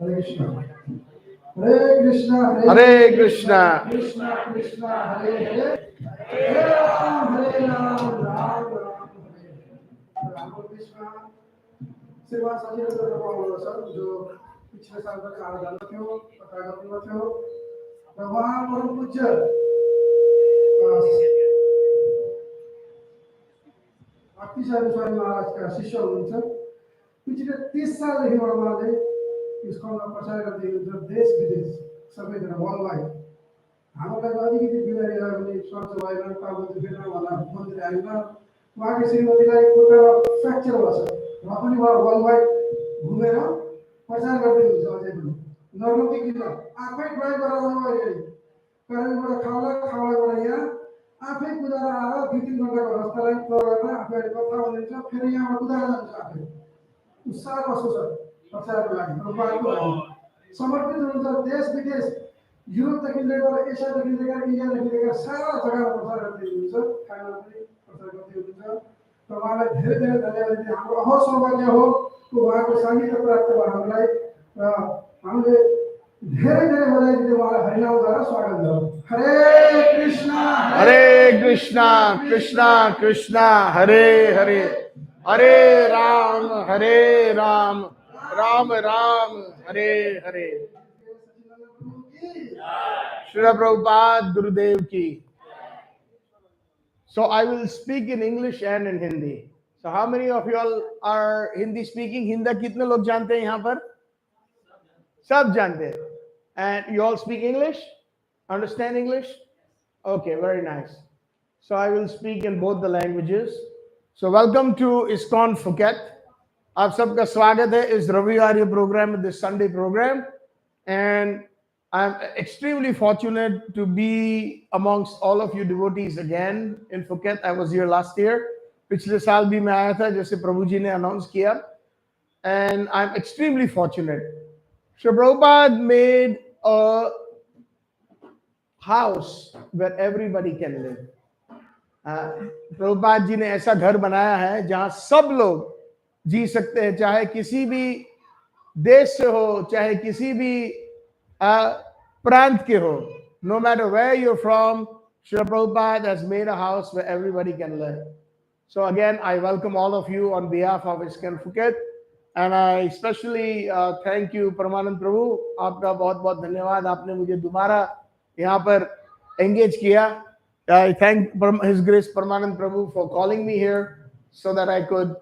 Hare Krishna. Hare Krishna. Hare Krishna. Krishna Krishna. Hare Hare. Hare Ram. Hare Ram. Ram Ram. Hare Hare. Ram Krishna. सेवा सचिदानंद दास sir जो पिछले साल तक आराधना थे वो पताका में थे तो वहाँ परम पूज्य भक्ति स्वामी महाराज का शिष्य हुनुहुन्छ पिछले 30 सालदेखि उहाँले इस्कॉनका प्रचार गर्दै हुनुहुन्छ देश विदेश सबैजना वर्ल्ड वाइड हामीलाई अलिकति बिमारी आयो भने सर्च भएन टाउको दुखेन होला मन्दिर आएन उहाँको श्रीमतीलाई खुट्टामा फ्र्याक्चर भएको छ र पनि उहाँ वर्ल्ड वाइड घुमेर प्रचार गर्दै हुन्छ अझै पनि नर्मती किन आफै ड्राइभ गरेर आउनु अहिले कालेबुङबाट खाउलाबाट यहाँ आफै कुदाएर आएर 2-3 घण्टाको रस्तालाई तय गरेर आफैले कथा भन्नुहुन्छ फेरि यहाँबाट कुदाएर जान्छ आफै उत्साह कस्तो छ प्रचारको लागि प्रभावको लागि समर्पित हुनुहुन्छ देश विदेश युरोपदेखि लिएर एसियादेखि लिएर इन्डियादेखि लिएर सारा जग्गामा प्रचार गर्दै हुनुहुन्छ खाना पनि प्रचार गर्दै हुनुहुन्छ र उहाँलाई धेरै धेरै धन्यवाद दिने हाम्रो अहो सौभाग्य हो उहाँको सानिध्य प्राप्त भयो हामीलाई र हामीले धेरै धेरै बधाई दिँदै उहाँलाई हरिनामद्वारा स्वागत गरौँ हरे Krishna Krishna Krishna Hare Hare Hare Ram Ram Ram Hare Hare Srila Prabhupada Gurudev ki. So I will speak in English and in Hindi. So how many of you all are Hindi speaking? Hindi कितने लोग जानते हैं यहाँ पर? सब जानते हैं. And you all speak English? Understand English? Okay, very nice. So I will speak in both the languages. So welcome to ISKCON Phuket. आप सबका स्वागत है इस रविवार program, this Sunday program. And I'm extremely fortunate to be amongst all of you devotees again in Phuket. I was here last year. पिछले साल भी मैं आया था जैसे प्रभु जी ने announce किया. And I'm extremely fortunate. So Prabhupada made a house where everybody can live. Prabhupada ji ने ऐसा घर बनाया है जहां सब लोग जी सकते हैं, चाहे किसी भी देश से हो, चाहे किसी भी प्रांत के हो. No matter where you're from, Srila Prabhupada has made a house where everybody can live. So again, I welcome all of you on behalf of ISKCON Phuket, and I especially thank you, Paramanand Prabhu. आपका बहुत-बहुत धन्यवाद, आपने मुझे दोबारा यहाँ पर engage किया. I thank His Grace Paramanand Prabhu for calling me here so that I could,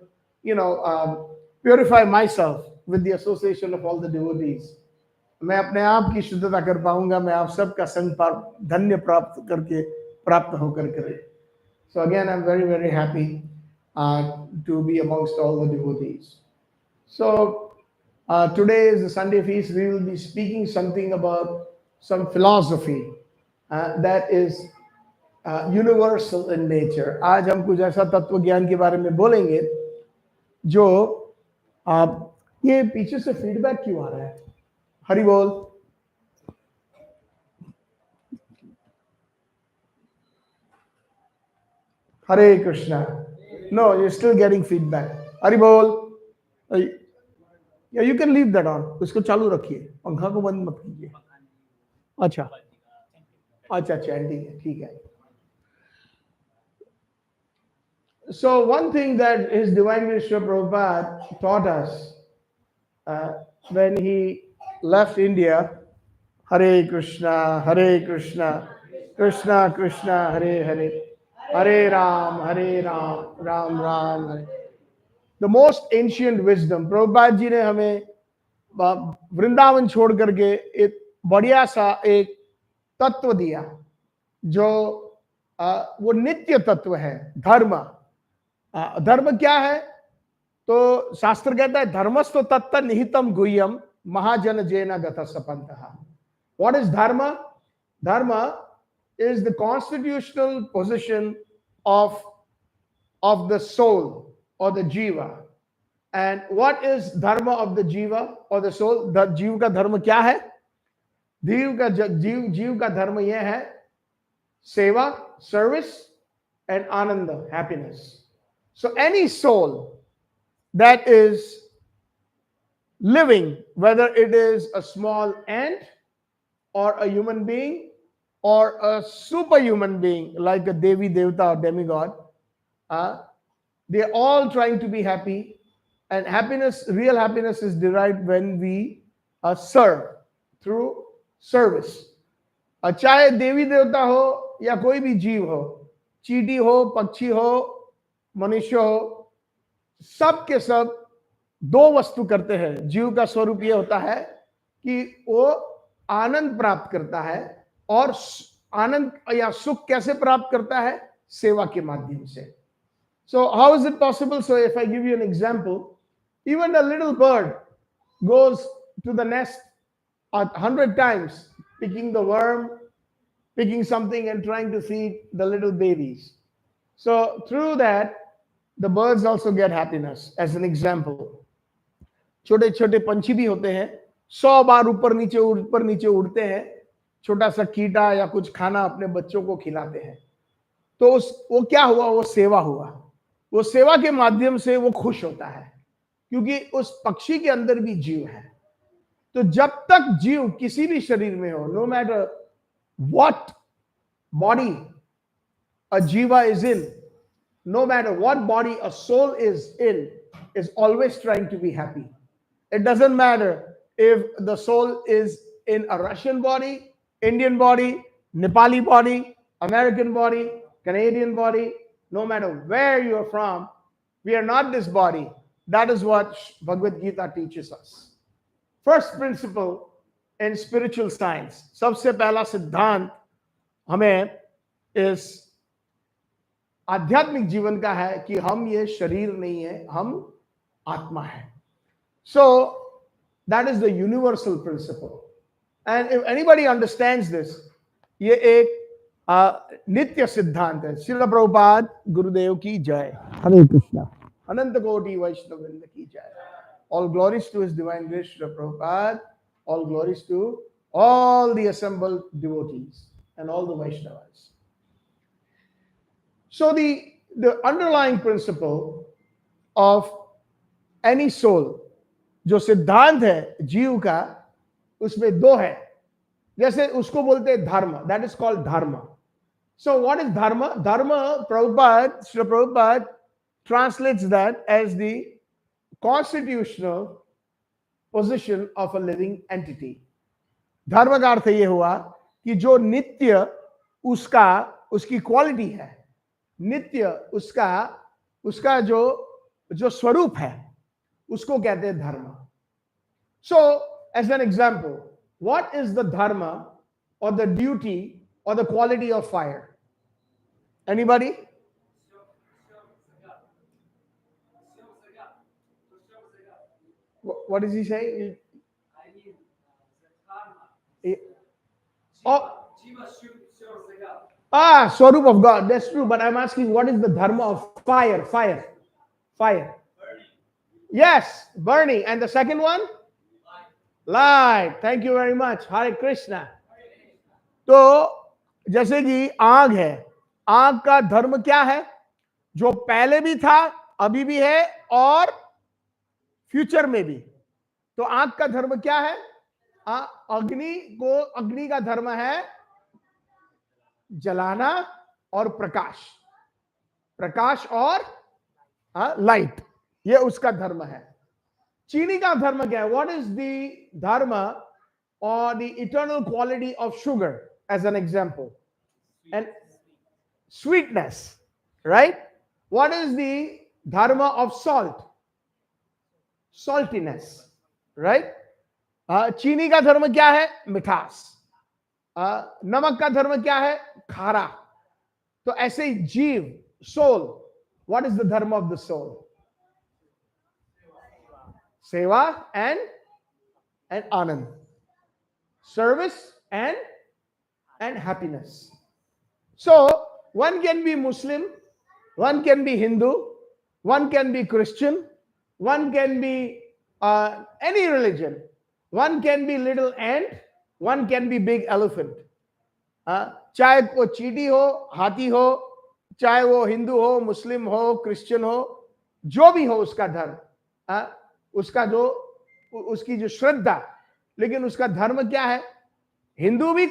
purify myself with the association of all the devotees. मैं अपने आप की शुद्धता कर पाऊंगा, मैं आप सबका संग धन्य प्राप्त होकर करे. So again, I'm very, very happy to be amongst all the devotees. So today is the Sunday feast. We will be speaking something about some philosophy that is universal in nature. आज हम कुछ ऐसा तत्व ज्ञान के बारे में बोलेंगे जो ये पीछे से फीडबैक क्यों आ रहा है? हरि बोल. Hare Krishna. No, you're still getting feedback. Hare Bol. Yeah, you can leave that on. उसको चालू रखिए, पंखा को बंद मत कीजिए. अच्छा, ठीक है. So one thing that His Divine Grace Srila Prabhupada taught us when he left India, Hare Krishna, Krishna Krishna, Hare Hare, Hare Ram, Ram Ram, Hare. The most ancient wisdom. Prabhupada जी ने हमें वृंदावन छोड़ करके एक बढ़िया सा एक तत्व दिया जो वो नित्य तत्व है, धर्म. धर्म क्या है? तो शास्त्र कहता है धर्मस्तु तत्त निहितम गुह्यम महाजन जेन गतः सपंतः. What is dharma? Dharma is the constitutional position of the soul or the jiva. And what is dharma of the jiva or the soul? The जीव का धर्म क्या है? जीव का धर्म यह है सेवा, service, and ananda, happiness. So any soul that is living, whether it is a small ant or a human being or a superhuman being like a Devi Devta or demigod, uh, they're all trying to be happy. And happiness, real happiness, is derived when we serve through service. चाहे देवी देवता हो या कोई भी जीव हो, चींटी हो, पक्षी हो, मनुष्य हो, सब के सब दो वस्तु करते हैं. जीव का स्वरूप यह होता है कि वो आनंद प्राप्त करता है, और आनंद या सुख कैसे प्राप्त करता है? सेवा के माध्यम से. So how is it possible? So if I give you an example, even a little bird goes to the nest 100 times, picking the worm, picking something and trying to feed the little babies. So through that, the birds also get happiness. As an example, छोटे छोटे पंछी भी होते हैं, 100 बार ऊपर नीचे उड़ते हैं, छोटा सा कीटा या कुछ खाना अपने बच्चों को खिलाते हैं. तो वो क्या हुआ? वो सेवा हुआ. वो सेवा के माध्यम से वो खुश होता है, क्योंकि उस पक्षी के अंदर भी जीव है. तो जब तक जीव किसी भी शरीर में हो, no matter what body a jiva is in, no matter what body a soul is in, is always trying to be happy. It doesn't matter if the soul is in a Russian body, Indian body, Nepali body, American body, Canadian body, no matter where you are from, we are not this body. That is what Bhagavad-Gita teaches us. First principle in spiritual science, सबसे पहला सिद्धांत हमें इस आध्यात्मिक जीवन का है कि हम ये शरीर नहीं है, हम आत्मा है. So that is the universal principle. And if anybody understands this, ये एक नित्य सिद्धांत है. श्रील प्रभुपाद गुरुदेव की जय. हरे कृष्णा. अनंत कोटि वैष्णव वृंद की जय. All glories to His Divine Grace Srila Prabhupada. All glories to all the assembled devotees and all the Vaishnavas. So the underlying principle of any soul, जो सिद्धांत है जीव का, उसमें दो है. जैसे उसको बोलते हैं धर्म, that is called dharma. So what is dharma? Dharma, Srila Prabhupada translates that as the constitutional position of a living entity. धर्म का अर्थ ये हुआ कि जो नित्य उसकी क्वालिटी है, नित्य उसका जो स्वरूप है, उसको कहते हैं धर्म. So as an example, what is the dharma or the duty or the quality of fire? Anybody? What does he say? Swarup of God. That's true. But I'm asking, what is the dharma of fire? Fire. Yes, burning. And the second one? Light. Thank you very much. Hare Krishna. तो जैसे कि आग है, आग का धर्म क्या है? जो पहले भी था, अभी भी है और फ्यूचर में भी. तो आग का धर्म क्या है? अग्नि का धर्म है जलाना और प्रकाश और लाइट. ये उसका धर्म है. चीनी का धर्म क्या है? व्हाट इज द धर्म और the eternal quality of sugar, as an example, and sweetness, right? What is the dharma of salt? Saltiness, right? चीनी का धर्म क्या है? मिठास. नमक का धर्म क्या है? खारा. तो ऐसे ही जीव, soul, what is the dharma of the soul? सेवा and anand, service and happiness. So one can be Muslim, one can be Hindu, one can be Christian, one can be any religion, one can be little ant, one can be big elephant. चाहे वो चींटी हो, हाथी हो, चाहे वो हिंदू हो, मुस्लिम हो, क्रिश्चियन हो, जो भी हो उसका धर्म, उसका जो उसकी जो श्रद्धा, लेकिन उसका धर्म क्या है? हिंदू भी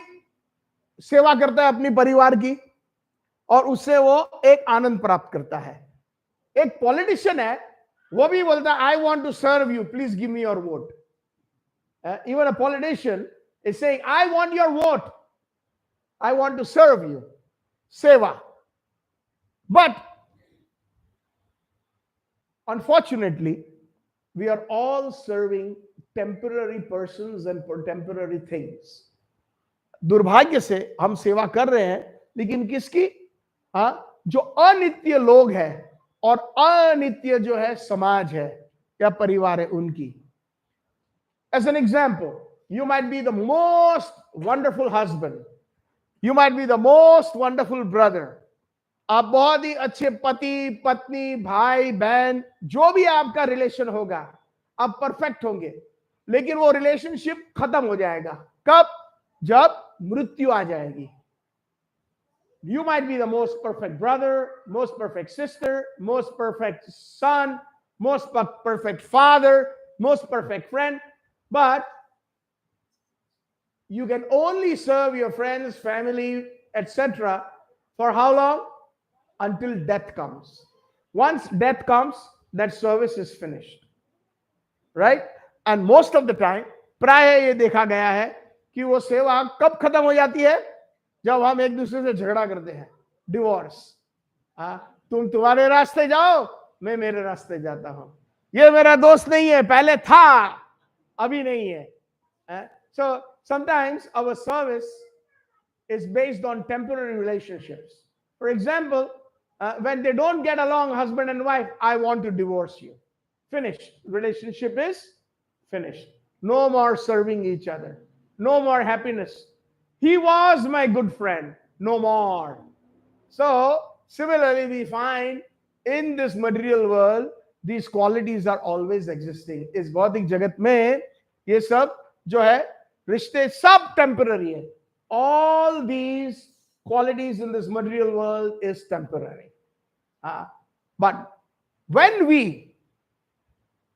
सेवा करता है अपनी परिवार की और उससे वो एक आनंद प्राप्त करता है। एक पॉलिटिशियन है, वो भी बोलता है I want to serve you, please give me your vote. Even a politician is saying I want your vote, I want to serve you, seva. But unfortunately we are all serving temporary persons and for temporary things. दुर्भाग्य से हम सेवा कर रहे हैं, लेकिन किसकी? जो अनित्य लोग हैं और अनित्य जो है समाज है या परिवार है उनकी। As an example, you might be the most wonderful husband, you might be the most wonderful brother, आप बहुत ही अच्छे पति पत्नी भाई बहन जो भी आपका रिलेशन होगा, आप परफेक्ट होंगे, लेकिन वो रिलेशनशिप खत्म हो जाएगा। कब? जब मृत्यु आ जाएगी। You might be the most perfect brother, most perfect sister, most perfect son, most perfect father, most perfect friend, but you can only serve your friends, family, etc. for how long? Until death comes. Once death comes, that service is finished, right? And most of the time, प्राय ये देखा गया है कि वो सेवा कब खत्म हो जाती है? जब हम एक दूसरे से झगड़ा करते हैं, डिवोर्स। तुम तुम्हारे रास्ते जाओ, मैं मेरे रास्ते जाता हूं, ये मेरा दोस्त नहीं है, पहले था अभी नहीं है। So sometimes our service is based on temporary relationships. For example, when they don't get along, husband and wife, I want to divorce you. Finished. Relationship is finished. No more serving each other. No more happiness. He was my good friend. No more. So, similarly, we find in this material world, these qualities are always existing. इस भौतिक जगत में ये सब जो है रिश्ते सब temporary है. All these qualities in this material world is temporary. But when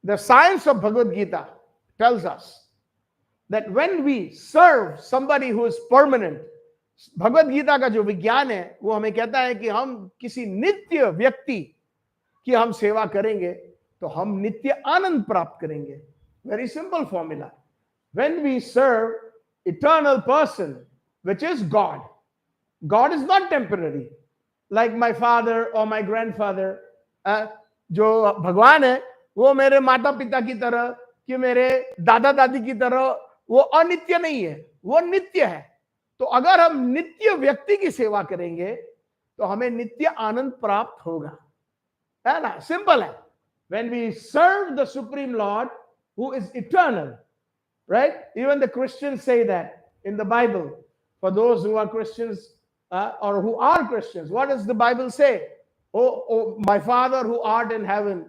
the science of Bhagavad Gita tells us that when we serve somebody who is permanent, Bhagavad Gita का जो विज्ञान है वो हमें कहता है कि हम किसी नित्य व्यक्ति की हम सेवा करेंगे तो हम नित्य आनंद प्राप्त करेंगे। Very simple formula, when we serve eternal person which is God, God is not temporary like my father or my grandfather. जो भगवान है वो मेरे माता पिता की तरह कि मेरे दादा दादी की तरह वो अनित्य नहीं है, वो नित्य है। तो अगर हम नित्य व्यक्ति की सेवा करेंगे तो हमें नित्य आनंद प्राप्त होगा, है ना? सिंपल है। When we serve the Supreme Lord who is eternal, right? Even the Christians say that in the Bible. For those who are Christians or who are Christians, what does the Bible say? Oh, my Father who art in heaven,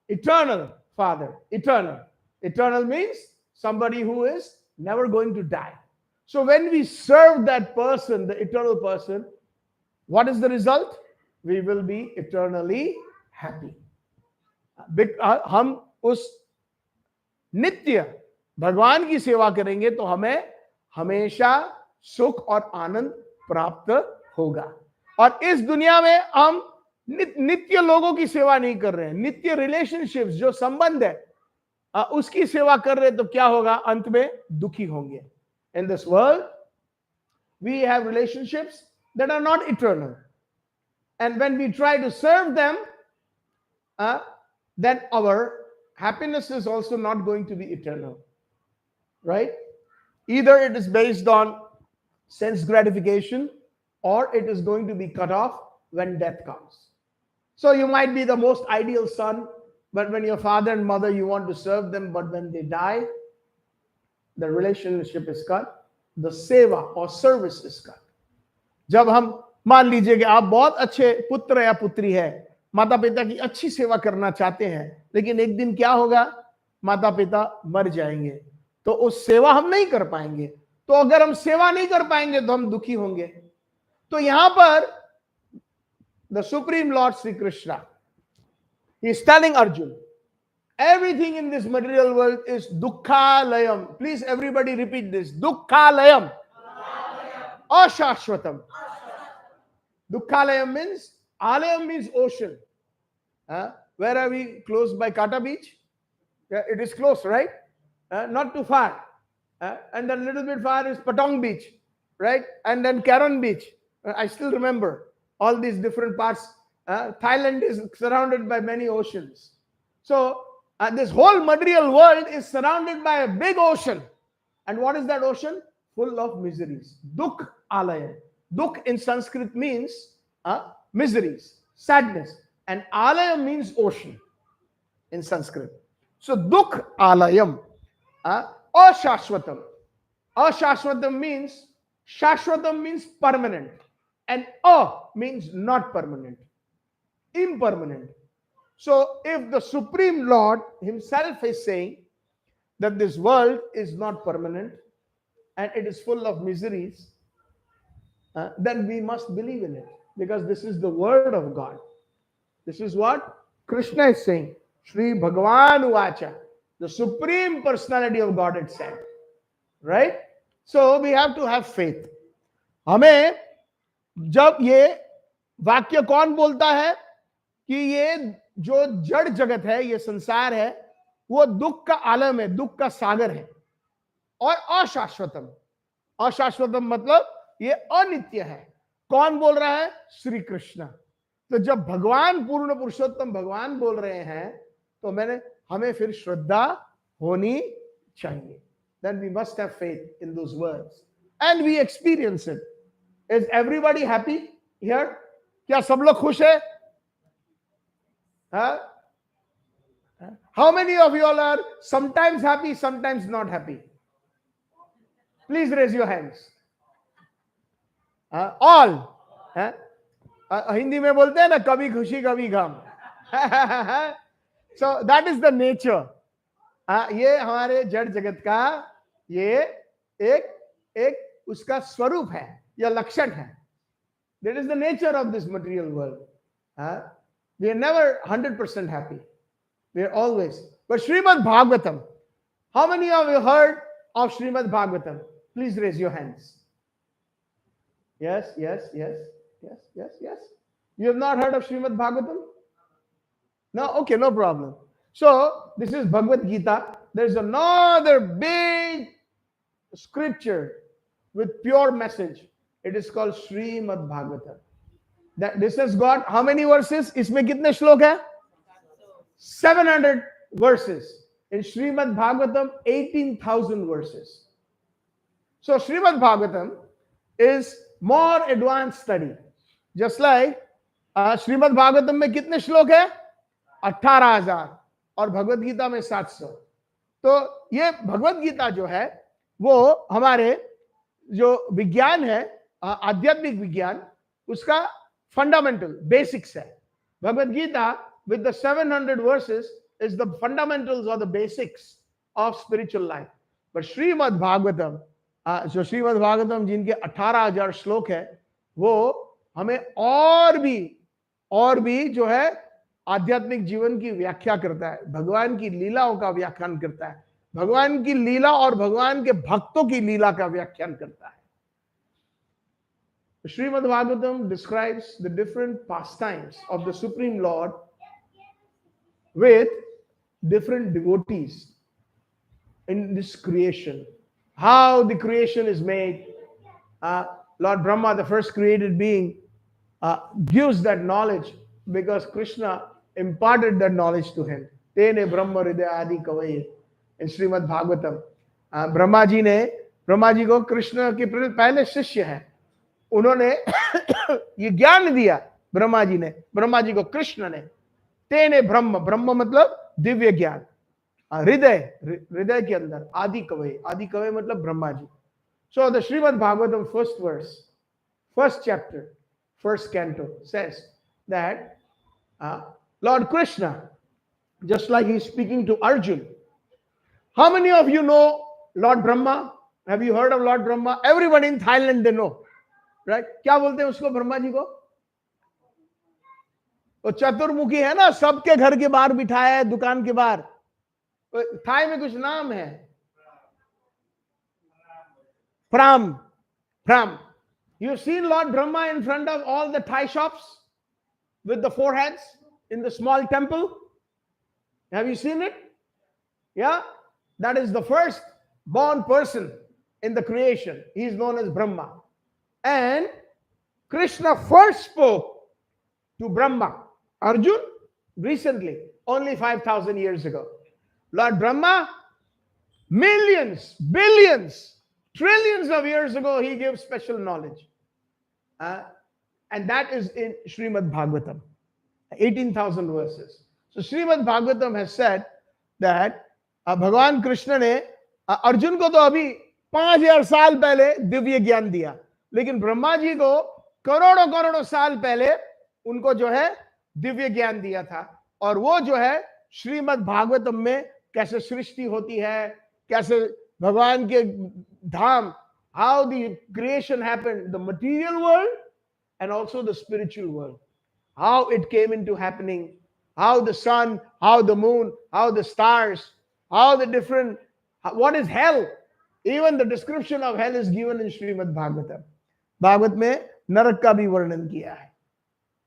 eternal Father, eternal. Eternal means somebody who is never going to die. So when we serve that person, the eternal person, what is the result? We will be eternally happy. हम उस नित्य भगवान की सेवा करेंगे तो हमें हमेशा सुख और आनंद प्राप्त होगा। और इस दुनिया में हम नित्य लोगों की सेवा नहीं कर रहे हैं, नित्य रिलेशनशिप्स जो संबंध है उसकी सेवा कर रहे हैं, तो क्या होगा? अंत में दुखी होंगे। In this world, we have relationships that are not eternal. And when we try to serve them, then our happiness is also not going to be eternal. Right? Either it is based on sense gratification or it is going to be cut off when death comes. So you might be the most ideal son, but when your father and mother, you want to serve them, but when they die, the relationship is cut, the seva or service is cut. जब हम मान लीजिए कि आप बहुत अच्छे पुत्र या पुत्री है, माता पिता की अच्छी सेवा करना चाहते हैं, लेकिन एक दिन क्या होगा? माता पिता मर जाएंगे, तो उस सेवा हम नहीं कर पाएंगे। तो अगर हम सेवा नहीं कर पाएंगे तो हम दुखी होंगे। तो यहां पर the supreme Lord Shri Krishna, he is telling Arjun, Everything in this material world is dukkhalayam. Please, everybody repeat this. Dukkhalayam. Ashashvatam. Dukkhalayam means, alayam means ocean. Where are we? Close by Kata Beach? Yeah, it is close, right? Not too far. And then a little bit far is Patong Beach, right? And then Karon Beach. I still remember all these different parts. Thailand is surrounded by many oceans. So this whole material world is surrounded by a big ocean. And what is that ocean? Full of miseries. Dukh alaya. Dukh in Sanskrit means miseries, sadness. And alaya means ocean in Sanskrit. So dukh alayam. Ashashvatam. Ashashvatam means, shashvatam means permanent. And means not permanent. Impermanent. So if the Supreme Lord himself is saying that this world is not permanent and it is full of miseries, then we must believe in it, because this is the word of God. This is what Krishna is saying. Shri Bhagavan Uvacha. The Supreme Personality of God had said. Right? So we have to have faith. हमें जब ये वाक्य कौन बोलता है कि ये जो जड़ जगत है, ये संसार है, वो दुख का आलम है, दुख का सागर है और अशाश्वतम. अशाश्वतम मतलब ये अनित्य है. कौन बोल रहा है? श्री कृष्ण. तो जब भगवान पूर्ण पुरुषोत्तम भगवान बोल रहे हैं तो हमें फिर श्रद्धा होनी चाहिए. Then we must have faith in those words and we experience it. Is everybody happy here? क्या सब लोग खुश है? How many of you all are sometimes happy, sometimes not happy? Please raise your hands. All. Hindi में बोलते हैं ना, कभी खुशी कभी गम. So that is the nature. ये हमारे जड़ जगत का ये एक उसका स्वरूप है या लक्षण है. That is the nature of this material world. We are never 100% happy. We are always. But Srimad Bhagavatam, how many of you heard of Srimad Bhagavatam? Please raise your hands. Yes. You have not heard of Srimad Bhagavatam? No? Okay, no problem. So, this is Bhagavad Gita. There's another big scripture with pure message. It is called Srimad Bhagavatam. This has got how many verses? इसमें कितने श्लोक है? 700 verses. In Srimad Bhagavatam, 18,000 verses. So Srimad Bhagavatam is more advanced study. Just like Srimad Bhagavatam में कितने श्लोक है? 18,000 और भगवद गीता में 700. तो ये भगवद गीता जो है वो हमारे जो विज्ञान है, आध्यात्मिक विज्ञान, उसका फंडामेंटल बेसिक्स है. Bhagavad Gita with the 700 verses is the fundamentals or the basics of spiritual life. But Srimad Bhagavatam, जो श्रीमद् भागवतम जिनके 18,000 श्लोक है, वो हमें और भी जो है आध्यात्मिक जीवन की व्याख्या करता है, भगवान की लीलाओं का व्याख्यान करता है, भगवान की लीला और भगवान के भक्तों की लीला का व्याख्यान करता है. Srimad Bhagavatam describes the different pastimes of the Supreme Lord with different devotees in this creation. How the creation is made. Lord Brahma, the first created being, gives that knowledge because Krishna imparted that knowledge to him. Tene Brahma Hridaya Adi Kavaye. In Srimad Bhagavatam, Brahma ji को कृष्ण के पहले शिष्य हैं, उन्होंने ये ज्ञान दिया. ब्रह्मा जी को कृष्ण ने. तेने ब्रह्म मतलब दिव्य ज्ञान. हृदय के अंदर आदि कवय मतलब Brahma ji. So the Srimad Bhagavatam first verse, first chapter, first canto says that Lord Krishna, just like he's speaking to Arjun. How many of you know Lord Brahma? Have you heard of Lord Brahma? Everybody in Thailand, they know. Right? क्या बोलते हैं उसको, ब्रह्मा जी को? वो चतुर्मुखी है ना, सबके घर के बाहर बिठाया है, दुकान के बाहर. थाई में कुछ नाम है, Pram. Pram. You've seen Lord Brahma in front of all the Thai shops with the four heads in the small temple. Have you seen it? Yeah? That is the first born person in the creation. He is known as Brahma. And Krishna first spoke to Brahma, Arjun, recently, only 5,000 years ago. Lord Brahma, millions, billions, trillions of years ago, he gave special knowledge. And that is in Srimad Bhagavatam, 18,000 verses. So Srimad Bhagavatam has said that भगवान कृष्ण ने अर्जुन को तो अभी 5,000 साल पहले दिव्य ज्ञान दिया, लेकिन ब्रह्मा जी को करोड़ों करोड़ों साल पहले उनको जो है दिव्य ज्ञान दिया था। और वो जो है श्रीमद् भागवतम में कैसे सृष्टि होती है, कैसे भगवान के धाम, how the creation happened, the material world and also the spiritual world, how it came into happening, how the sun, how the moon, how the stars, how the different, what is hell, even the description of hell is given in Srimad Bhagavatam. Bhagavat में नरक का भी वर्णन किया है।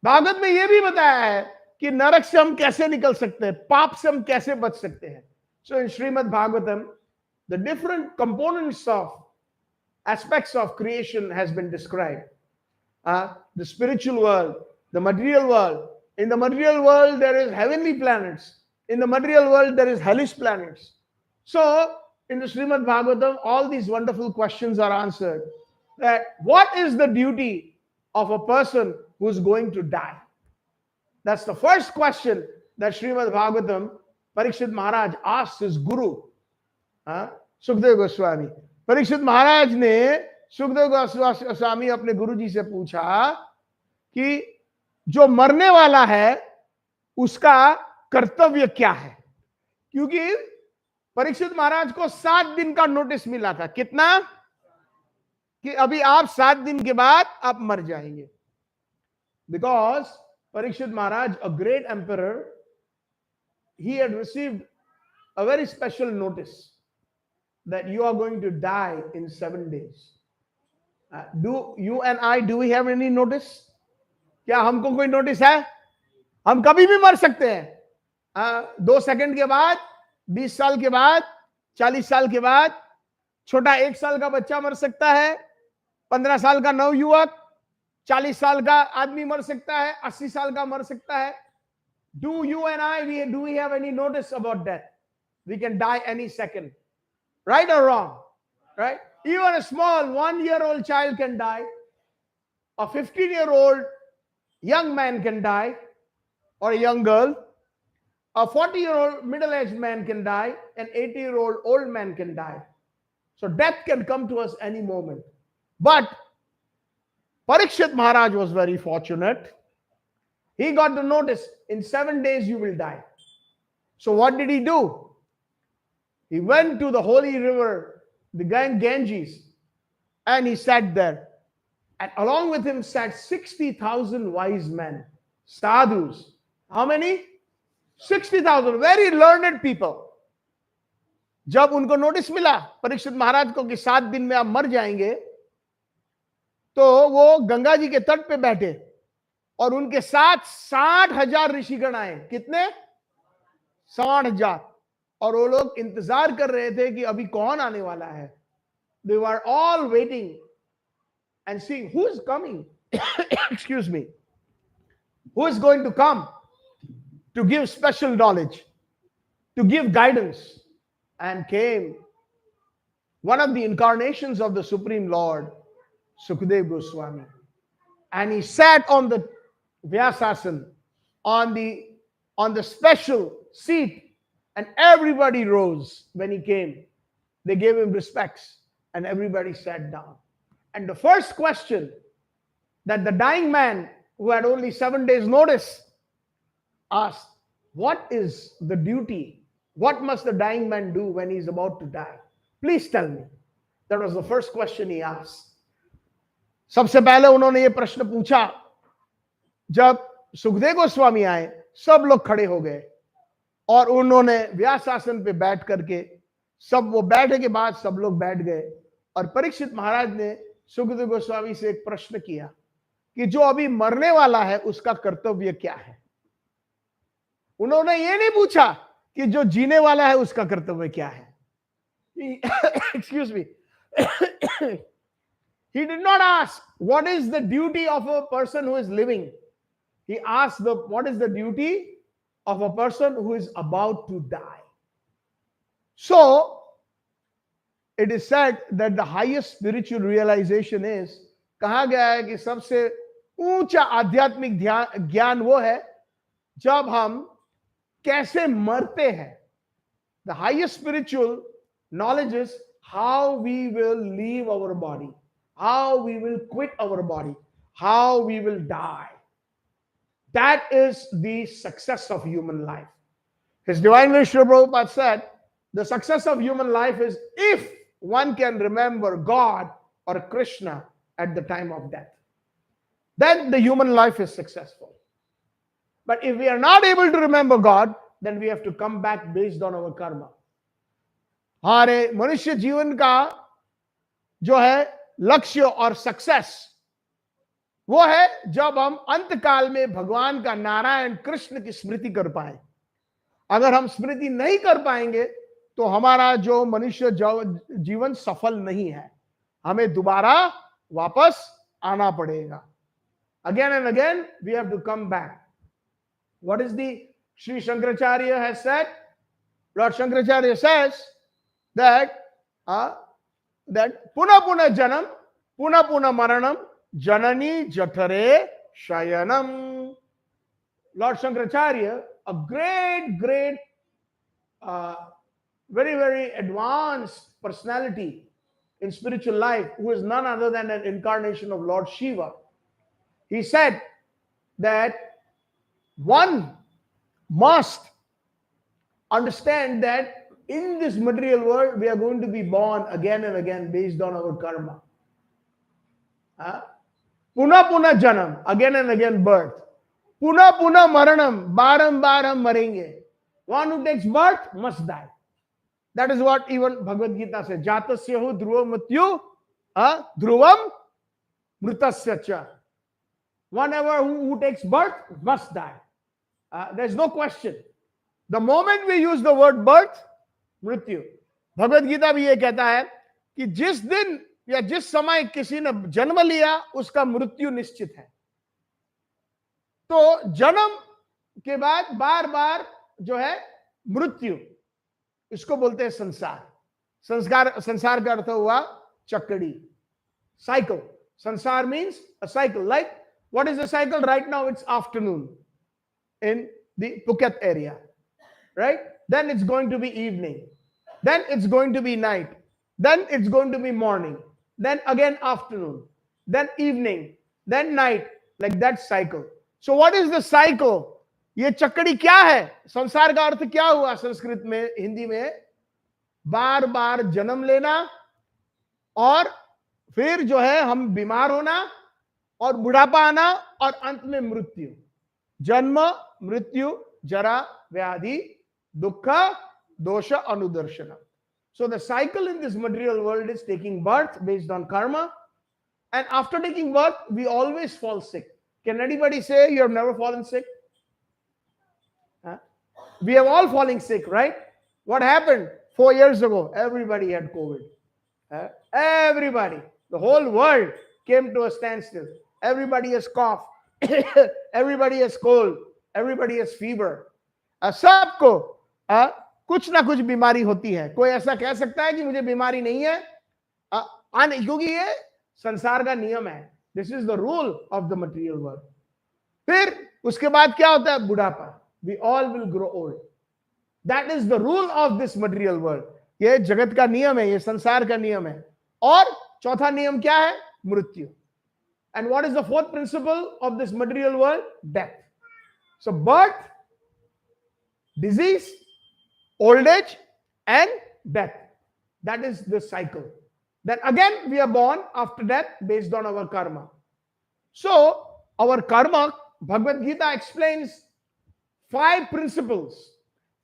भागवत में यह भी बताया है कि नरक से हम कैसे निकल सकते हैं, पाप से हम कैसे बच सकते हैं। So in Srimad Bhagavatam, the different components of aspects of creation has been described. The spiritual world, the material world. In the material world, there is heavenly planets. In the material world, there is hellish planets. So, in the Srimad Bhagavatam, all these wonderful questions are answered. That what is the duty of a person who is going to die? That's the first question that Srimad Bhagavatam, Parikshit Maharaj asked his guru, Sukdev Goswami. Parikshit Maharaj ने सुखदेव गोस्वामी अपने गुरुजी से पूछा कि जो मरने वाला है उसका कर्तव्य क्या है, क्योंकि परीक्षित महाराज को 7 दिन का नोटिस मिला था। कितना? कि अभी आप 7 दिन के बाद आप मर जाएंगे। Because Parikshit Maharaj, a great emperor, he had received a very special notice that you are going to die in 7 days. Do you and I, do we have any notice? क्या हमको कोई नोटिस है? हम कभी भी मर सकते हैं। 2 सेकंड के बाद, 20 साल के बाद, 40 साल के बाद, छोटा 1 साल का बच्चा मर सकता है, 15 साल का नवयुवक, 40 साल का आदमी मर सकता है, 80 साल का मर सकता है। Do you and I, do we have any notice about death? We can die any second. Right or wrong? Right? Even a small 1-year-old child can die. A 15-year-old young man can die, or a young girl. A 40-year-old middle-aged man can die. An 80-year-old old man can die. So death can come to us any moment. But Parikshit Maharaj was very fortunate. He got the notice, in 7 days you will die. So what did he do? He went to the holy river, the Ganges, and he sat there. And along with him sat 60,000 wise men, sadhus. How many? 60,000, very learned people. जब उनको notice मिला परीक्षित महाराज को कि 7 दिन में आप मर जाएंगे, तो वो गंगा जी के तट पे बैठे और उनके साथ 60,000 ऋषिगण आए। कितने? 60,000। और वो लोग इंतजार कर रहे थे कि अभी कौन आने वाला है। They were all waiting and seeing who is coming. Excuse me. Who is going to come to give special knowledge, to give guidance? And came one of the incarnations of the Supreme Lord, Sukdev Goswami. And he sat on the Vyasasan, on the special seat, and everybody rose when he came. They gave him respects, and everybody sat down. And the first question that the dying man, who had only 7 days notice, asked, what is the duty? What must the dying man do when he is about to die? Please tell me. That was the first question he asked. सबसे पहले उन्होंने ये प्रश्न पूछा। जब सुखदेव गोस्वामी आए, सब लोग खड़े हो गए और उन्होंने व्यासासन पे बैठ करके, सब वो बैठे के बाद सब लोग बैठ गए, और परीक्षित महाराज ने सुखदेव गोस्वामी से एक प्रश्न किया कि जो अभी मरने वाला है उसका कर्तव्य क्या है। उन्होंने ये नहीं पूछा कि जो जीने वाला है उसका कर्तव्य क्या है। Excuse me. He did not ask what is the duty of a person who is living. He asked what is the duty of a person who is about to die. So it is said that the highest spiritual realization is, कहा गया है कि सबसे ऊंचा आध्यात्मिक ज्ञान वो है जब हम कैसे मरते हैं. The highest spiritual knowledge is how we will leave our body, how we will quit our body, how we will die. That is the success of human life. His Divine Grace Srila Prabhupada said, the success of human life is if one can remember God or Krishna at the time of death. Then the human life is successful. But if we are not able to remember God, then we have to come back based on our karma. हमारे मनुष्य जीवन का जो है लक्ष्य और success वो है जब हम अंत काल में भगवान का, नारायण कृष्ण की स्मृति कर पाए. अगर हम स्मृति नहीं कर पाएंगे तो हमारा जो मनुष्य जीवन सफल नहीं है. हमें दोबारा वापस आना पड़ेगा. Again and again we have to come back. What is the Sri Shankaracharya has said? Lord Shankaracharya says that puna puna janam, puna puna maranam, janani jathare shayanam. Lord Shankaracharya, a great very advanced personality in spiritual life, who is none other than an incarnation of Lord Shiva, he said that one must understand that in this material world we are going to be born again and again based on our karma. Puna puna janam, again and again birth. Puna puna maranam, barambar hum marenge. One who takes birth must die. That is what even Bhagavad-Gita says. Jatasyahu dhruvam matyu, dhruvam mritasya cha. Whenever who takes birth must die. There's no question. The moment we use the word birth, मृत्यु. भगवत गीता भी ये कहता है कि जिस दिन या जिस समय किसी ने जन्म लिया उसका मृत्यु निश्चित है. तो जन्म के बाद बार बार जो है मृत्यु, इसको बोलते हैं संसार. संसार का अर्थ हुआ चक्कड़ी, साइकिल. संसार means a cycle. Like what is the cycle? Right now it's afternoon in the Phuket area, right? Then it's going to be evening, then it's going to be night, then it's going to be morning, then again afternoon, then evening, then night, like that cycle. So what is the cycle? ये चक्कड़ी क्या है? संसार का अर्थ क्या हुआ संस्कृत में, हिंदी में? बार बार जन्म लेना और फिर जो है हम बीमार होना और बुढ़ापा आना और अंत में मृत्यु. जन्म, मृत्यु, जरा, व्याधि, दुख, दोष, अनुदर्शन. So the cycle in this material world is taking birth based on karma, and after taking birth we always fall sick. Can anybody say you have never fallen sick? We have all falling sick, right? What happened 4 years ago? Everybody had COVID. Everybody, the whole world came to a standstill. Everybody has cough, everybody has cold, everybody has fever. सबको कुछ ना कुछ बीमारी होती है. कोई ऐसा कह सकता है कि मुझे बीमारी नहीं है? क्योंकि ये संसार का नियम है. This is the rule of the material world. फिर उसके बाद क्या होता है? बुढ़ापा. We all will grow old. That is the rule of this material world. ये जगत का नियम है, ये संसार का नियम है. और चौथा नियम क्या है? मृत्यु. And what is the fourth principle of this material world? Death. So birth, disease, old age, and death. That is the cycle. Then again we are born after death based on our karma. So our karma, Bhagavad Gita explains 5 principles.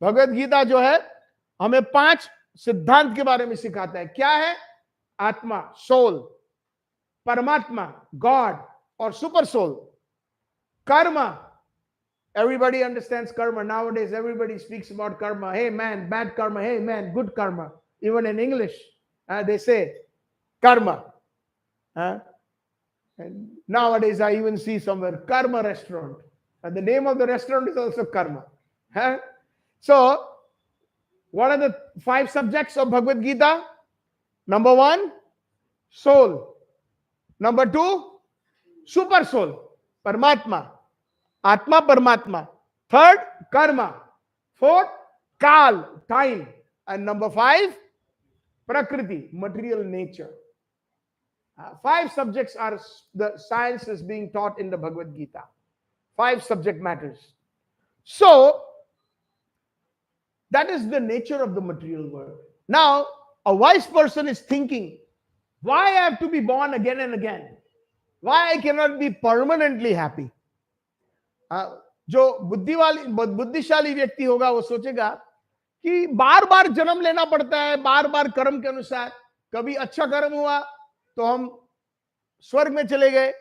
Bhagavad Gita जो है हमें 5 सिद्धांत के बारे में सिखाता है। क्या है? आत्मा, सोल, परमात्मा, गॉड, और सुपर सोल। कर्म, everybody understands karma nowadays. Everybody speaks about karma. Hey man, bad karma. Hey man, good karma. Even in English, they say karma. And nowadays I even see somewhere karma restaurant, and the name of the restaurant is also karma. So what are the 5 subjects of Bhagavad Gita? Number 1, soul. Number 2, super soul, Paramatma, Atma Paramatma. Third, karma. Fourth, kal, time. And number 5, prakriti, material nature. 5 subjects are the science is being taught in the Bhagavad Gita. 5 subject matters. So that is the nature of the material world. Now, a wise person is thinking, why I have to be born again and again? Why I cannot be permanently happy? जो बुद्धिशाली व्यक्ति होगा वो सोचेगा कि बार बार जन्म लेना पड़ता है, बार बार कर्म के अनुसार। कभी अच्छा कर्म हुआ तो हम स्वर्ग में चले गए,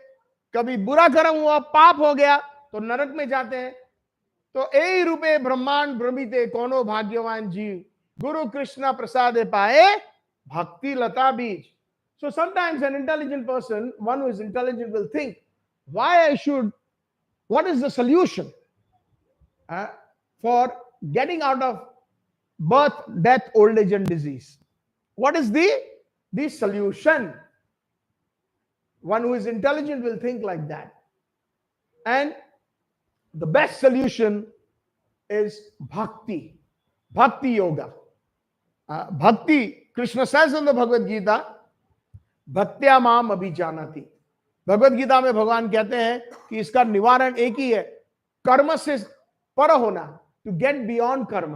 कभी बुरा कर्म हुआ, पाप हो गया तो नरक में जाते हैं। तो ए रूपे ब्रह्मांड भ्रमिते कोनो भाग्यवान जीव, गुरु कृष्ण प्रसादे पाए भक्ति लता बीज। So sometimes an intelligent person, one who is intelligent, will think, why I should, what is the solution for getting out of birth, death, old age and disease? What is the solution? One who is intelligent will think like that. And the best solution is bhakti, bhakti yoga. Bhakti, Krishna says in the Bhagavad Gita, भक्त्या माम अभिजानाति। भगवत गीता में भगवान कहते हैं कि इसका निवारण एक ही है, कर्म से पर होना, टू गेट बियॉन्ड कर्म।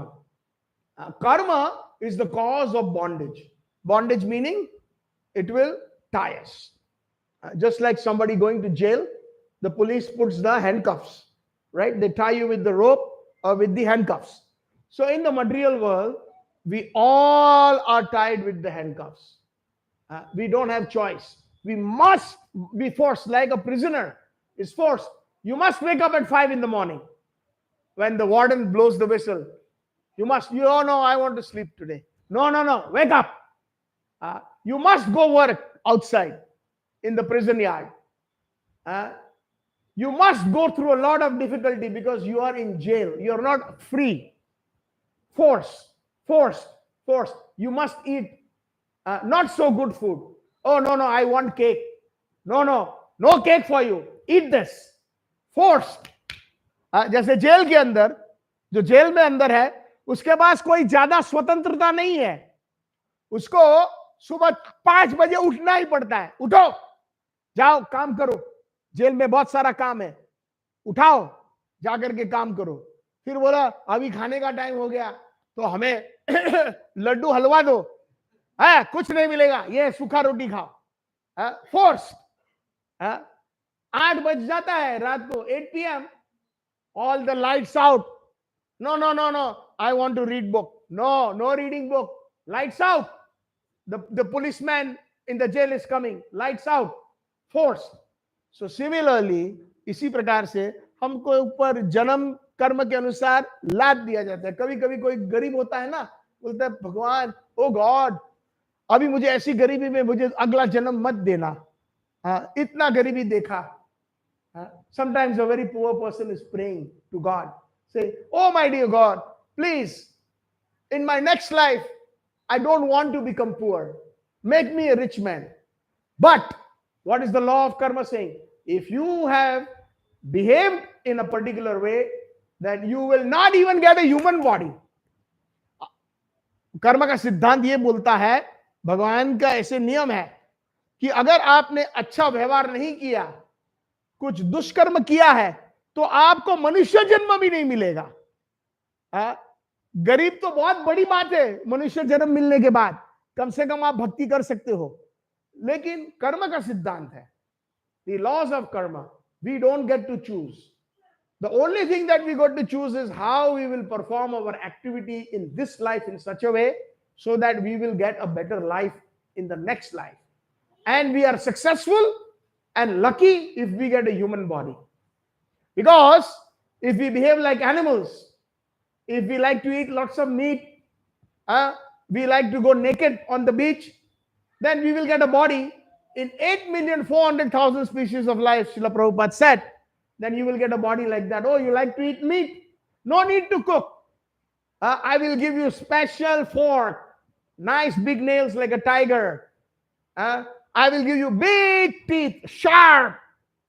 कर्म is the cause of bondage. Bondage meaning it will tie us. Just like somebody going to jail, the police puts the handcuffs, right? They tie you with the rope or with the handcuffs. So in the material world, we all are tied with the handcuffs. We don't have choice. We must be forced, like a prisoner is forced. You must wake up at 5 in the morning when the warden blows the whistle. You must, oh no, I want to sleep today. No, wake up. You must go work outside in the prison yard. You must go through a lot of difficulty because you are in jail. You are not free. Forced. You must eat not so good food. Oh no, I want cake. No cake for you. Eat this. Forced. जैसे jail के अंदर, जो jail में अंदर है, उसके पास कोई ज्यादा स्वतंत्रता नहीं है। उसको सुबह 5 बजे उठना ही पड़ता है। उठो, जाओ काम करो, जेल में बहुत सारा काम है, उठाओ, जाकर के काम करो। फिर बोला अभी खाने का टाइम हो गया तो हमें लड्डू हलवा दो, है कुछ नहीं मिलेगा, ये सूखा रोटी खाओ। फोर्स। 8 बज जाता है रात को, 8 PM, all the lights out. No, I want to read book. No reading book. Lights out. The policeman in the jail is coming. Lights out. Force. So similarly, इसी प्रकार से हमको ऊपर जन्म कर्म के अनुसार लाद दिया जाता है। कभी कभी कोई गरीब होता है ना, बोलता है भगवान, ओ गॉड, अभी मुझे ऐसी गरीबी में मुझे अगला जन्म मत देना, इतना गरीबी देखा। Sometimes a very poor person is praying to God, say, oh my dear God, please, in my next life, I don't want to become poor. Make me a rich man. But what is the law of karma saying? If you have behaved in a particular way, then you will not even get a human body. कर्म का सिद्धांत ये बोलता है, भगवान का ऐसे नियम है कि अगर आपने अच्छा व्यवहार नहीं किया, कुछ दुष्कर्म किया है, तो आपको मनुष्य जन्म भी नहीं मिलेगा। गरीब तो बहुत बड़ी बात है, मनुष्य जन्म मिलने के बाद कम से कम आप भक्ति कर सकते हो, लेकिन कर्म का सिद्धांत है, the laws of karma, we don't get to choose. The only thing that we got to choose is how we will perform our activity in this life in such a way so that we will get a better life in the next life. And we are successful and lucky if we get a human body. Because if we behave like animals, if we like to eat lots of meat, we like to go naked on the beach, then we will get a body in 8,400,000 species of life, Srila Prabhupada said. Then you will get a body like that. Oh, you like to eat meat? No need to cook. I will give you special fork, nice big nails like a tiger. I will give you big teeth, sharp.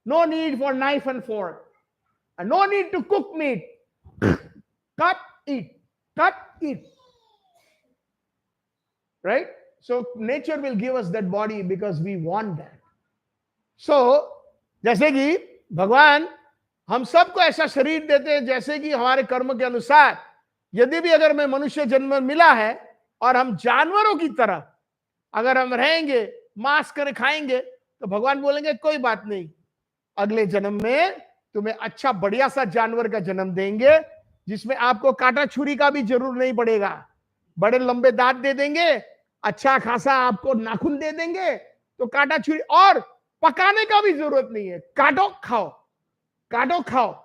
No need for knife and fork. And no need to cook meat. Cut, eat. Cut, eat. Right? So nature will give us that body because we want that. So, जैसे कि भगवान हम सबको ऐसा शरीर देते हैं जैसे कि हमारे कर्म के अनुसार, यदि भी अगर मैं मनुष्य जन्म मिला है और हम जानवरों की तरह अगर हम रहेंगे, मांस कर खाएंगे, तो भगवान बोलेंगे कोई बात नहीं, अगले जन्म में तुम्हें अच्छा बढ़िया सा जानवर का जन्म देंगे जिसमें आपको कांटा छुरी का भी जरूर नहीं पड़ेगा, बड़े लंबे दांत दे देंगे, अच्छा खासा आपको नाखून दे देंगे, तो कांटा छुरी और पकाने का भी जरूरत नहीं है, काटो खाओ, काटो खाओ.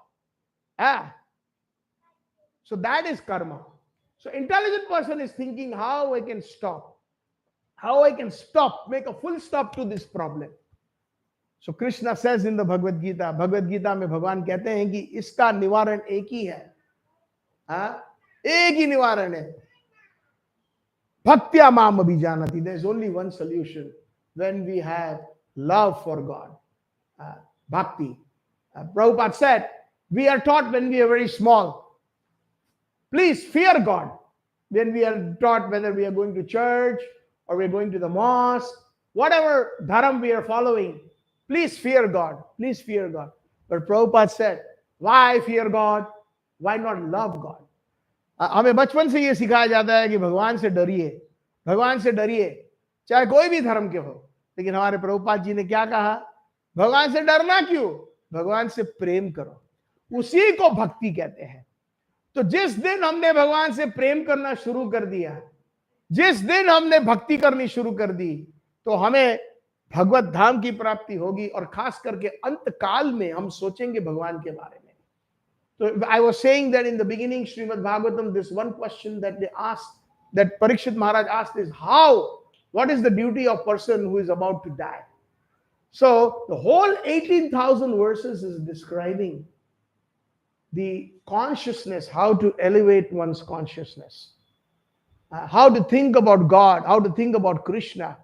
So that is karma. So intelligent person is thinking how I can stop, make a full stop to this problem. So Krishna says in the Bhagavad Gita में भगवान कहते हैं कि इसका निवारण एक ही है, एक ही निवारण है, भक्त्या माम अभिजानति. There is only one solution when we have love for God, bhakti. Prabhupada said, we are taught when we are very small, please fear God. When we are taught whether we are going to church or we are going to the mosque, whatever dharam we are following, please fear God, please fear God. But Prabhupada said, why fear God? Why not love God? हमें बचपन से ये सिखाया जाता है कि भगवान से डरिए, भगवान से डरिए, चाहे कोई भी धर्म के हो. लेकिन हमारे प्रभुपाद जी ने क्या कहा? भगवान से डरना क्यों? भगवान से प्रेम करो, उसी को भक्ति कहते हैं. तो जिस दिन हमने भगवान से प्रेम करना शुरू कर दिया, जिस दिन हमने भक्ति करनी शुरू कर दी, तो हमें भगवत धाम की प्राप्ति होगी. और खास करके अंत काल में हम सोचेंगे भगवान के बारे में. So I was saying that in the beginning, Srimad Bhagavatam, this one question that they asked, that Parikshit Maharaj asked is what is the duty of person who is about to die? So the whole 18,000 verses is describing the consciousness, how to elevate one's consciousness, how to think about God, how to think about Krishna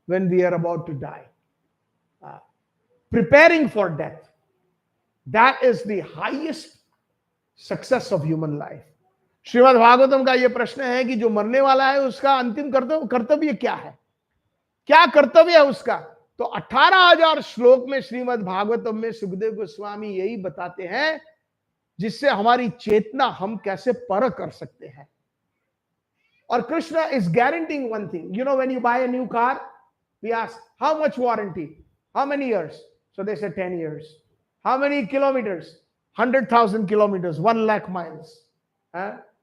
when we are about to die. Preparing for death. That is the highest success of human life. Shrimad Bhagavatam का यह प्रश्न है कि जो मरने वाला है उसका अंतिम कर्तव्य क्या है, क्या कर्तव्य है उसका. तो 18,000 श्लोक में श्रीमद् भागवतम में सुखदेव गोस्वामी यही बताते हैं जिससे हमारी चेतना हम कैसे पर कर सकते हैं. और Krishna is guaranteeing one thing. You know, when you buy a new car, we ask how much warranty, how many years? So they say 10 years. How many kilometers? 100,000 kilometers, 1 lakh miles.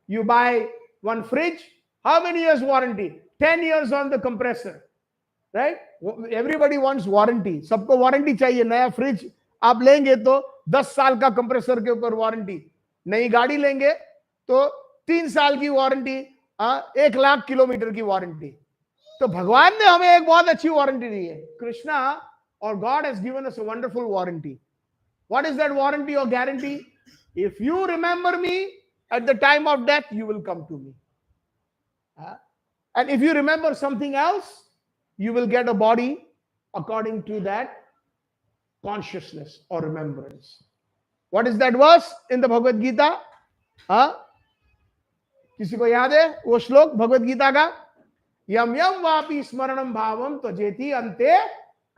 You buy one fridge, how many years warranty? 10 years on the compressor, right? Everybody wants warranty. सबको warranty चाहिए. नया fridge आप लेंगे तो 10 साल का compressor के ऊपर वारंटी. नई गाड़ी लेंगे तो 3 साल की वारंटी, 1 लाख किलोमीटर की वारंटी. तो भगवान ने हमें एक बहुत अच्छी वारंटी दी है. Krishna or God has given us a wonderful warranty. What is that warranty or guarantee? If you remember me at the time of death, you will come to me. And if you remember something else, you will get a body according to that consciousness or remembrance. What is that verse in the Bhagavad Gita? किसी को याद है वो श्लोक भगवद गीता का? यम यम वापि स्मरणम भावम त्यजेति अन्ते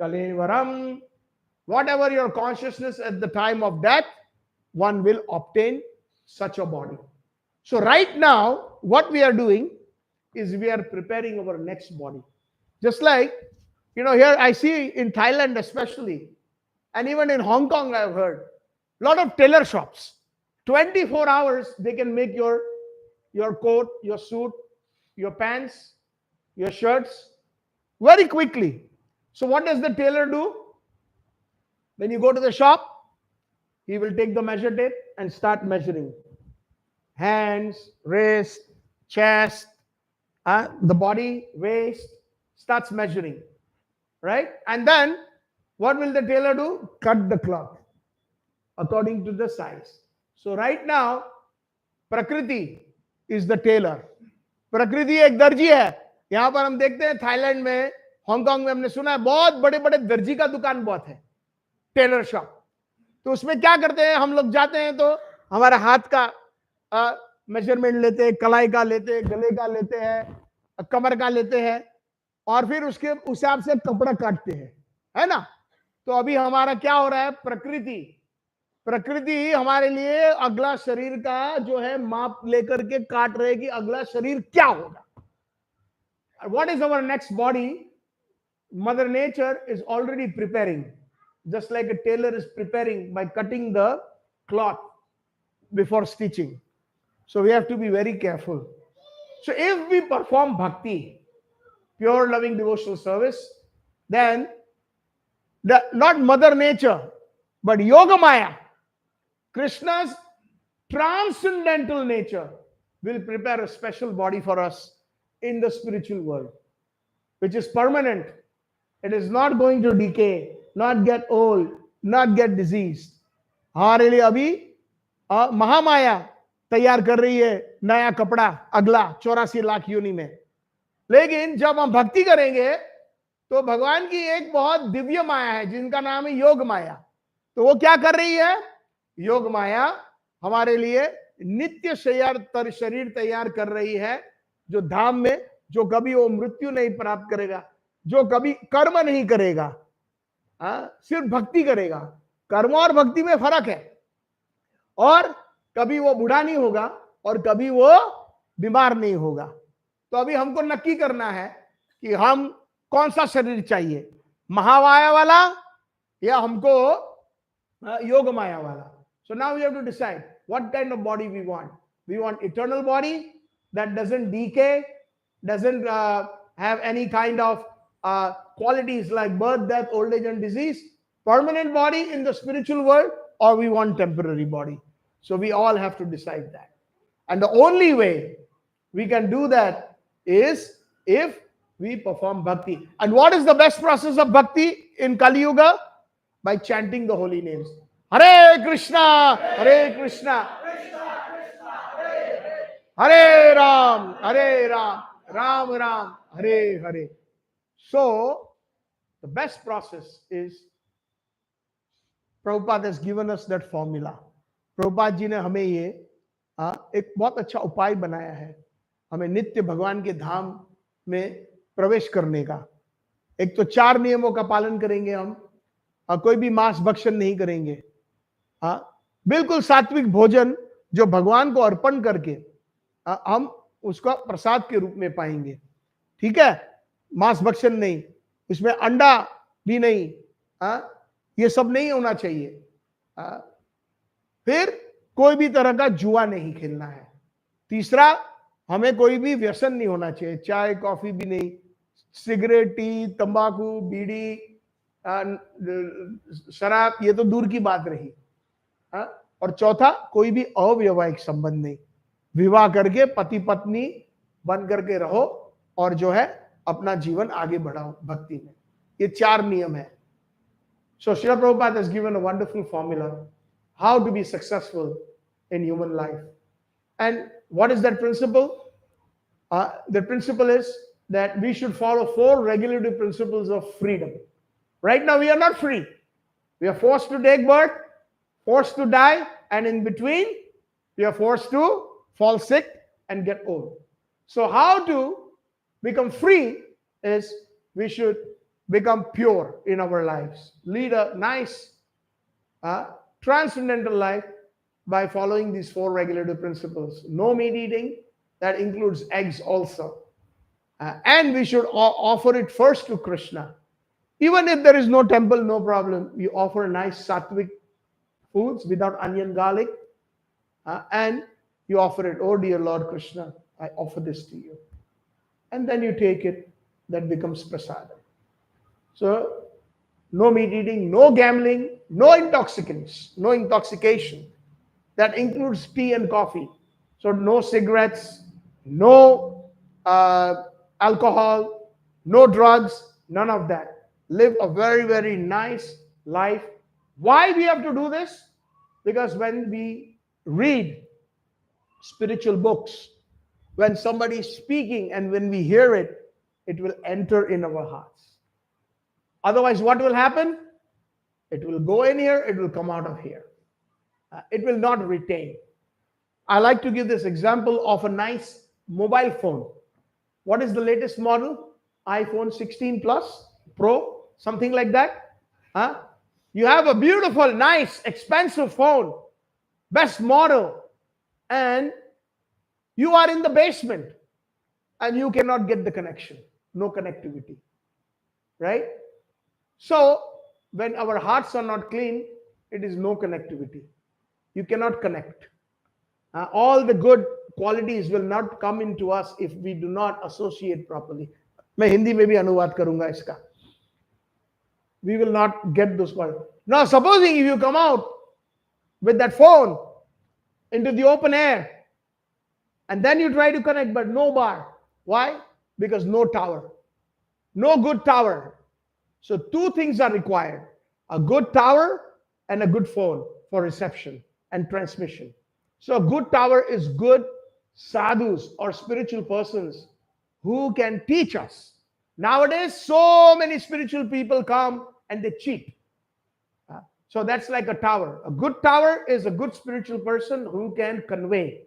कलेवरम. Whatever your consciousness at the time of death, one will obtain such a body. So right now, what we are doing is we are preparing our next body. Just like, here I see in Thailand especially, and even in Hong Kong I've heard, a lot of tailor shops. 24 hours they can make your coat, your suit, your pants, your shirts very quickly. So what does the tailor do? When you go to the shop, he will take the measure tape and start measuring hands, wrist, chest, the body, waist, starts measuring, right? And then what will the tailor do? Cut the cloth according to the size. So right now, Prakriti is the tailor. प्रकृति एक दर्जी है. यहां पर हम देखते हैं Thailand में, हांगकांग में हमने सुना है बहुत बड़े बड़े दर्जी का दुकान बहुत है, टेलर शॉप. तो उसमें क्या करते हैं, हम लोग जाते हैं तो हमारे हाथ का मेजरमेंट लेते हैं, कलाई का लेते हैं, गले का लेते हैं, कमर का लेते हैं, और फिर उसके हिसाब से कपड़ा काटते हैं, है ना. तो अभी हमारा क्या हो रहा है, प्रकृति हमारे लिए अगला शरीर का जो है माप लेकर के काट रहे कि अगला शरीर क्या होगा. What is our next body? Mother nature is already preparing, just like a tailor is preparing by cutting the cloth before stitching. So we have to be very careful. So if we perform bhakti, pure loving devotional service, then not mother nature but yoga maya, Krishna's transcendental nature, will prepare a special body for us in the spiritual world, which is permanent. It is not going to decay, not get old, not get diseased. हमारे लिए अभी महामाया तैयार कर रही है नया कपड़ा अगला 84 लाख योनि में. लेकिन जब हम भक्ति करेंगे तो भगवान की एक बहुत दिव्य माया है जिनका नाम है योग माया. तो वो क्या कर रही है? योग माया हमारे लिए नित्य शरीर तैयार कर रही है, जो धाम में, जो कभी वो मृत्यु नहीं प्राप्त करेगा, जो कभी कर्म नहीं करेगा, सिर्फ भक्ति करेगा. कर्म और भक्ति में फर्क है. और कभी वो बूढ़ा नहीं होगा और कभी वो बीमार नहीं होगा. तो अभी हमको नक्की करना है कि हम कौन सा शरीर चाहिए, महामाया वाला या हमको योग माया वाला. So now we have to decide what kind of body we want. We want eternal body that doesn't decay, doesn't have any kind of qualities like birth, death, old age and disease, permanent body in the spiritual world, or we want temporary body. So we all have to decide that. And the only way we can do that is if we perform bhakti. And what is the best process of bhakti in Kali Yuga? By chanting the holy names. Hare Krishna, Hare Krishna, Hare Ram, Hare Ram, Ram Ram, Hare Hare. So, the best process is, Prabhupada has given us that formula. Prabhupada ji ने हमें ये एक बहुत अच्छा उपाय बनाया है हमें नित्य भगवान के धाम में प्रवेश करने का. एक तो 4 नियमों का पालन करेंगे हम, कोई भी मांस भक्षण नहीं करेंगे, बिल्कुल सात्विक भोजन जो भगवान को अर्पण करके हम उसका प्रसाद के रूप में पाएंगे. ठीक है, मांस भक्षण नहीं, इसमें अंडा भी नहीं, ये सब नहीं होना चाहिए. फिर कोई भी तरह का जुआ नहीं खेलना है. तीसरा, हमें कोई भी व्यसन नहीं होना चाहिए, चाय कॉफी भी नहीं, सिगरेट, टी, तंबाकू, बीड़ी, शराब, ये तो दूर की बात रही. और चौथा, कोई भी अवैवाहिक संबंध नहीं, विवाह करके पति पत्नी बन करके रहो और जो है अपना जीवन आगे बढ़ाओ भक्ति में. ये 4 नियम है. So Srila Prabhupada has given a wonderful formula how to be successful in human life. And what is that principle? The principle is that we should follow 4 regulative principles of freedom. Right now we are not free. We are forced to take birth, forced to die, and in between we are forced to fall sick and get old. So how to become free is we should become pure in our lives, lead a nice transcendental life by following these 4 regulative principles. No meat eating, that includes eggs also. And we should offer it first to Krishna. Even if there is no temple, no problem. We offer nice sattvic foods without onion, garlic, and you offer it. Oh dear Lord Krishna, I offer this to you. And then you take it, that becomes prasadam. So, no meat eating, no gambling, no intoxicants, no intoxication. That includes tea and coffee. So, no cigarettes, no alcohol, no drugs, none of that. Live a very, very nice life. Why we have to do this? Because when we read spiritual books, when somebody is speaking and when we hear it, it will enter in our hearts. Otherwise, what will happen? It will go in here, it will come out of here. It will not retain. I like to give this example of a nice mobile phone. What is the latest model? iPhone 16 Plus, Pro, something like that. Huh? You have a beautiful, nice, expensive phone, best model, and you are in the basement and you cannot get the connection, no connectivity, right? So, when our hearts are not clean, it is no connectivity. You cannot connect. All the good qualities will not come into us if we do not associate properly. मैं हिंदी में भी अनुवाद करूंगा इसका. We will not get those qualities. Now, supposing if you come out with that phone into the open air and then you try to connect, but no bar. Why? Because no tower. No good tower. So, two things are required: a good tower and a good phone for reception and transmission. So, a good tower is good sadhus or spiritual persons who can teach us. Nowadays, so many spiritual people come and they cheat. So, that's like a tower. A good tower is a good spiritual person who can convey.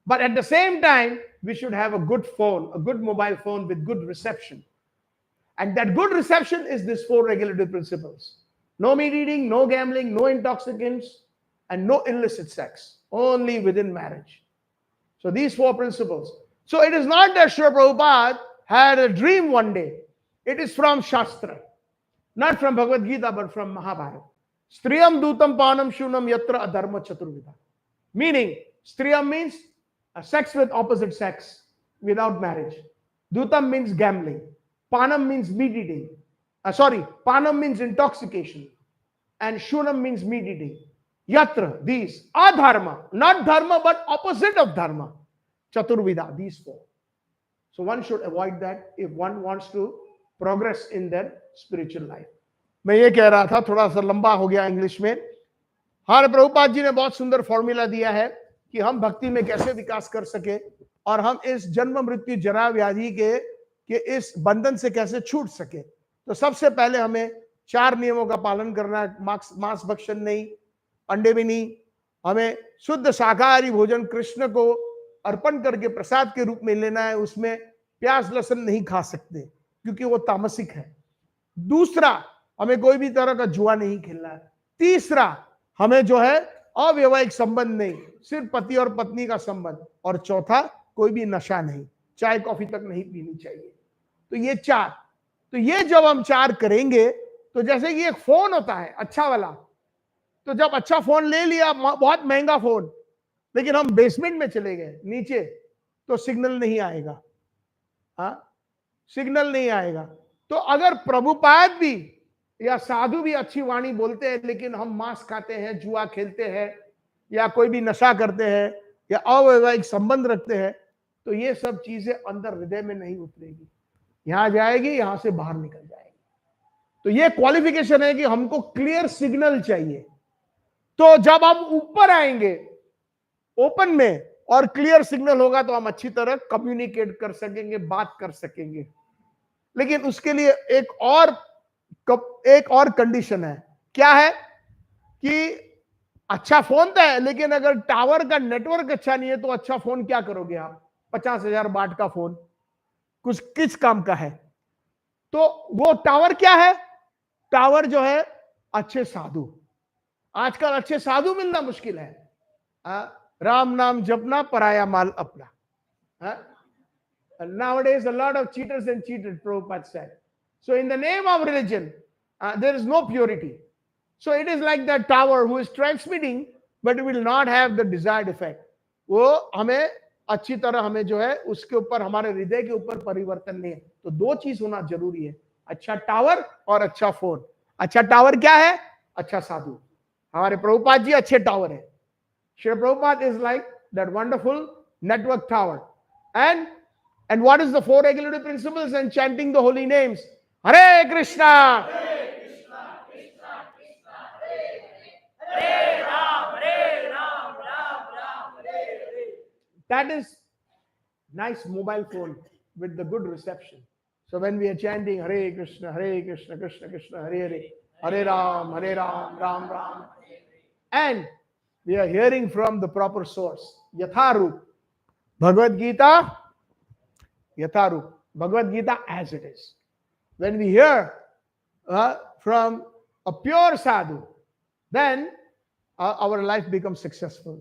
But at the same time, we should have a good phone, a good mobile phone with good reception. And that good reception is these four regulative principles: no meat eating, no gambling, no intoxicants, and no illicit sex, only within marriage. So these four principles. So it is not that Srila Prabhupada had a dream one day. It is from Shastra, not from Bhagavad Gita, but from Mahabharata. Striyam dutam panam shunam yatra adharma chaturvida. Meaning, striyam means a sex with opposite sex without marriage. Dutam means gambling. Panam means meat eating. Panam means intoxication. And shunam means meat eating. Yatra, these. Adharma, not dharma, but opposite of dharma. Chaturvida, these four. So one should avoid that if one wants to progress in their spiritual life. मैं ये कह रहा था, थोड़ा सा लंबा हो गया इंग्लिश में. हमारे प्रभुपाद जी ने बहुत सुंदर फॉर्मूला दिया है कि हम भक्ति में कैसे विकास कर सके और हम इस जन्म मृत्यु जरा व्याधि के इस बंधन से कैसे छूट सके. तो सबसे पहले हमें 4 नियमों का पालन करना है. मांस भक्षण नहीं, अंडे भी नहीं. हमें शुद्ध शाकाहारी भोजन कृष्ण को अर्पण करके प्रसाद के रूप में लेना है. उसमें प्याज लहसुन नहीं खा सकते क्योंकि वो तामसिक है. दूसरा, हमें कोई भी तरह का जुआ नहीं खेलना है. तीसरा, हमें जो है अवैवाहिक संबंध नहीं, सिर्फ पति और पत्नी का संबंध. और चौथा, कोई भी नशा नहीं, चाय कॉफी तक नहीं पीनी चाहिए. तो ये 4. तो ये जब हम 4 करेंगे तो जैसे कि एक फोन होता है अच्छा वाला, तो जब अच्छा फोन ले लिया, बहुत महंगा फोन, लेकिन हम बेसमेंट में चले गए नीचे, तो सिग्नल नहीं आएगा. सिग्नल नहीं आएगा. तो अगर प्रभुपाद भी या साधु भी अच्छी वाणी बोलते हैं लेकिन हम मांस खाते हैं, जुआ खेलते हैं, या कोई भी नशा करते हैं, या अवैवाहिक संबंध रखते हैं, तो ये सब चीजें अंदर हृदय में नहीं उतरेगी. यहां जाएगी, यहां से बाहर निकल जाएगी. तो ये क्वालिफिकेशन है कि हमको क्लियर सिग्नल चाहिए. तो जब हम ऊपर आएंगे ओपन में और क्लियर सिग्नल होगा तो हम अच्छी तरह कम्युनिकेट कर सकेंगे, बात कर सकेंगे. लेकिन उसके लिए एक और कंडीशन है. क्या है कि अच्छा फोन तो है, लेकिन अगर टावर का नेटवर्क अच्छा नहीं है तो अच्छा फोन क्या करोगे आप? 50,000 बाट का फोन कुछ किस काम का है? तो वो टावर क्या है? टावर जो है अच्छे साधु. आजकल अच्छे साधु मिलना मुश्किल है. राम नाम जपना, पराया माल अपना. Nowadays, a lot of cheaters and cheated, Prabhupada said. So in the name of religion, there is no purity. So it is like that tower who is transmitting but it will not have the desired effect. वो हमें अच्छी तरह हमें जो है उसके ऊपर हमारे हृदय के ऊपर परिवर्तन नहीं है. तो दो चीज होना जरूरी है, अच्छा टावर और अच्छा फोन. अच्छा टावर क्या है? अच्छा साधु. हमारे प्रभुपाद जी अच्छे टावर है. Srila Prabhupada is like that wonderful network tower. And what is the four regulative principles and chanting the holy names? Hare Krishna. That is nice mobile phone with the good reception. So when we are chanting Hare Krishna, Krishna Krishna, Hare Hare, Hare Ram, Ram Ram, and we are hearing from the proper source, Yatharup, Bhagavad Gita, Yatharup, Bhagavad Gita as it is. When we hear from a pure sadhu, then our life becomes successful.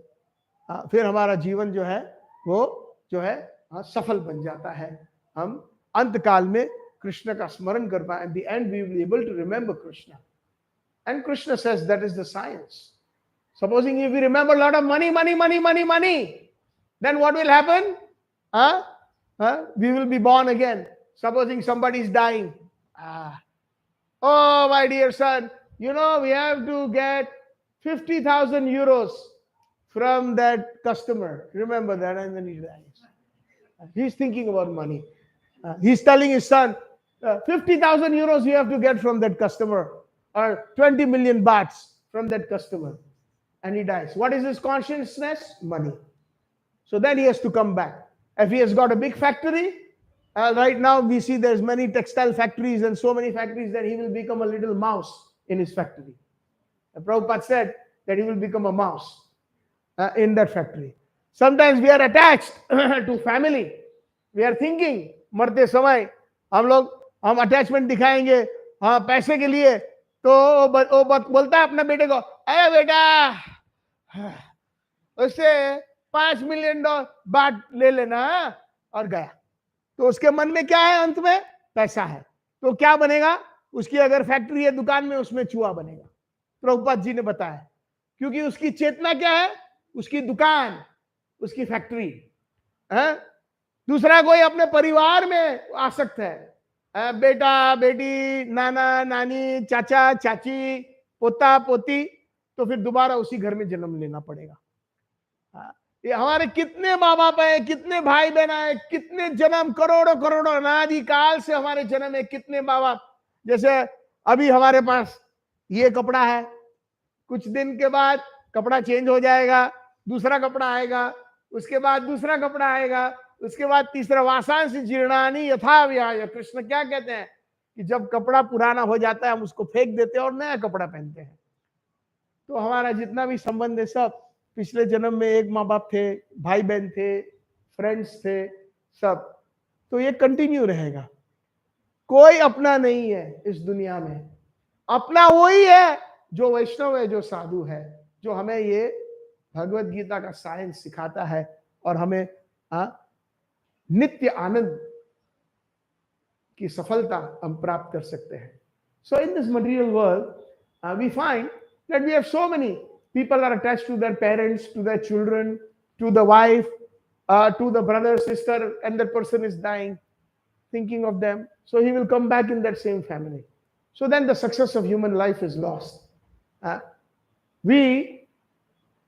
फिर हमारा जीवन जो है वो जो है सफल बन जाता है. हम अंत काल में कृष्ण का स्मरण कर पाए. At the end we will be able to remember Krishna. And Krishna says that is the science. Supposing if we remember a lot of money, then what will happen? We will be born again. Supposing somebody is dying. Oh, my dear son, we have to get 50,000 euros from that customer. Remember that, and then he dies. He's thinking about money. He's telling his son, 50,000 euros you have to get from that customer, or 20 million bahts from that customer. And he dies. What is his consciousness? Money. So then he has to come back. If he has got a big factory, right now we see there's many textile factories and so many factories that he will become a little mouse in his factory. Prabhupada said that he will become a mouse in that factory. Sometimes we are attached to family. We are thinking, मरते समय हम attachment दिखाएंगे हाँ पैसे के लिए. तो वो बोलता है अपने बेटे को, अरे बेटा उससे $5 million बात ले लेना, और गया. तो उसके मन में क्या है? अंत में पैसा है. तो क्या बनेगा? उसकी अगर फैक्ट्री है दुकान में, उसमें चूहा बनेगा. प्रभुपाद जी ने बताया, क्योंकि उसकी चेतना क्या है? उसकी दुकान, उसकी फैक्ट्री है. दूसरा कोई अपने परिवार में आसक्त है, बेटा बेटी, नाना नानी, चाचा चाची, पोता पोती, तो फिर दोबारा उसी घर में जन्म लेना पड़ेगा. ये हमारे कितने माँ बाप है, कितने भाई बहन है, कितने जन्म, करोड़ों करोड़ों अनादि काल से हमारे जन्म है, कितने माँ बाप. जैसे अभी हमारे पास ये कपड़ा है, कुछ दिन के बाद कपड़ा चेंज हो जाएगा, दूसरा कपड़ा आएगा, उसके बाद दूसरा कपड़ा आएगा, उसके बाद तीसरा. वासांश जीर्णानि यथा विहाय. कृष्ण क्या कहते हैं कि जब कपड़ा पुराना हो जाता है हम उसको फेंक देते हैं और नया कपड़ा पहनते हैं. तो हमारा जितना भी संबंध है सब पिछले जन्म में एक माँ बाप थे, भाई बहन थे, फ्रेंड्स थे, सब. तो ये कंटिन्यू रहेगा. कोई अपना नहीं है इस दुनिया में. अपना वही है जो वैष्णव है, जो साधु है, जो हमें ये भगवत गीता का साइंस सिखाता है और हमें नित्य आनंद की सफलता हम प्राप्त कर सकते हैं. So in this material world we find that we have so many people are attached to their parents, to their children, to the wife, to the brother, sister, and that person is dying, thinking of them. So he will come back in that same family. So then the success of human life is lost.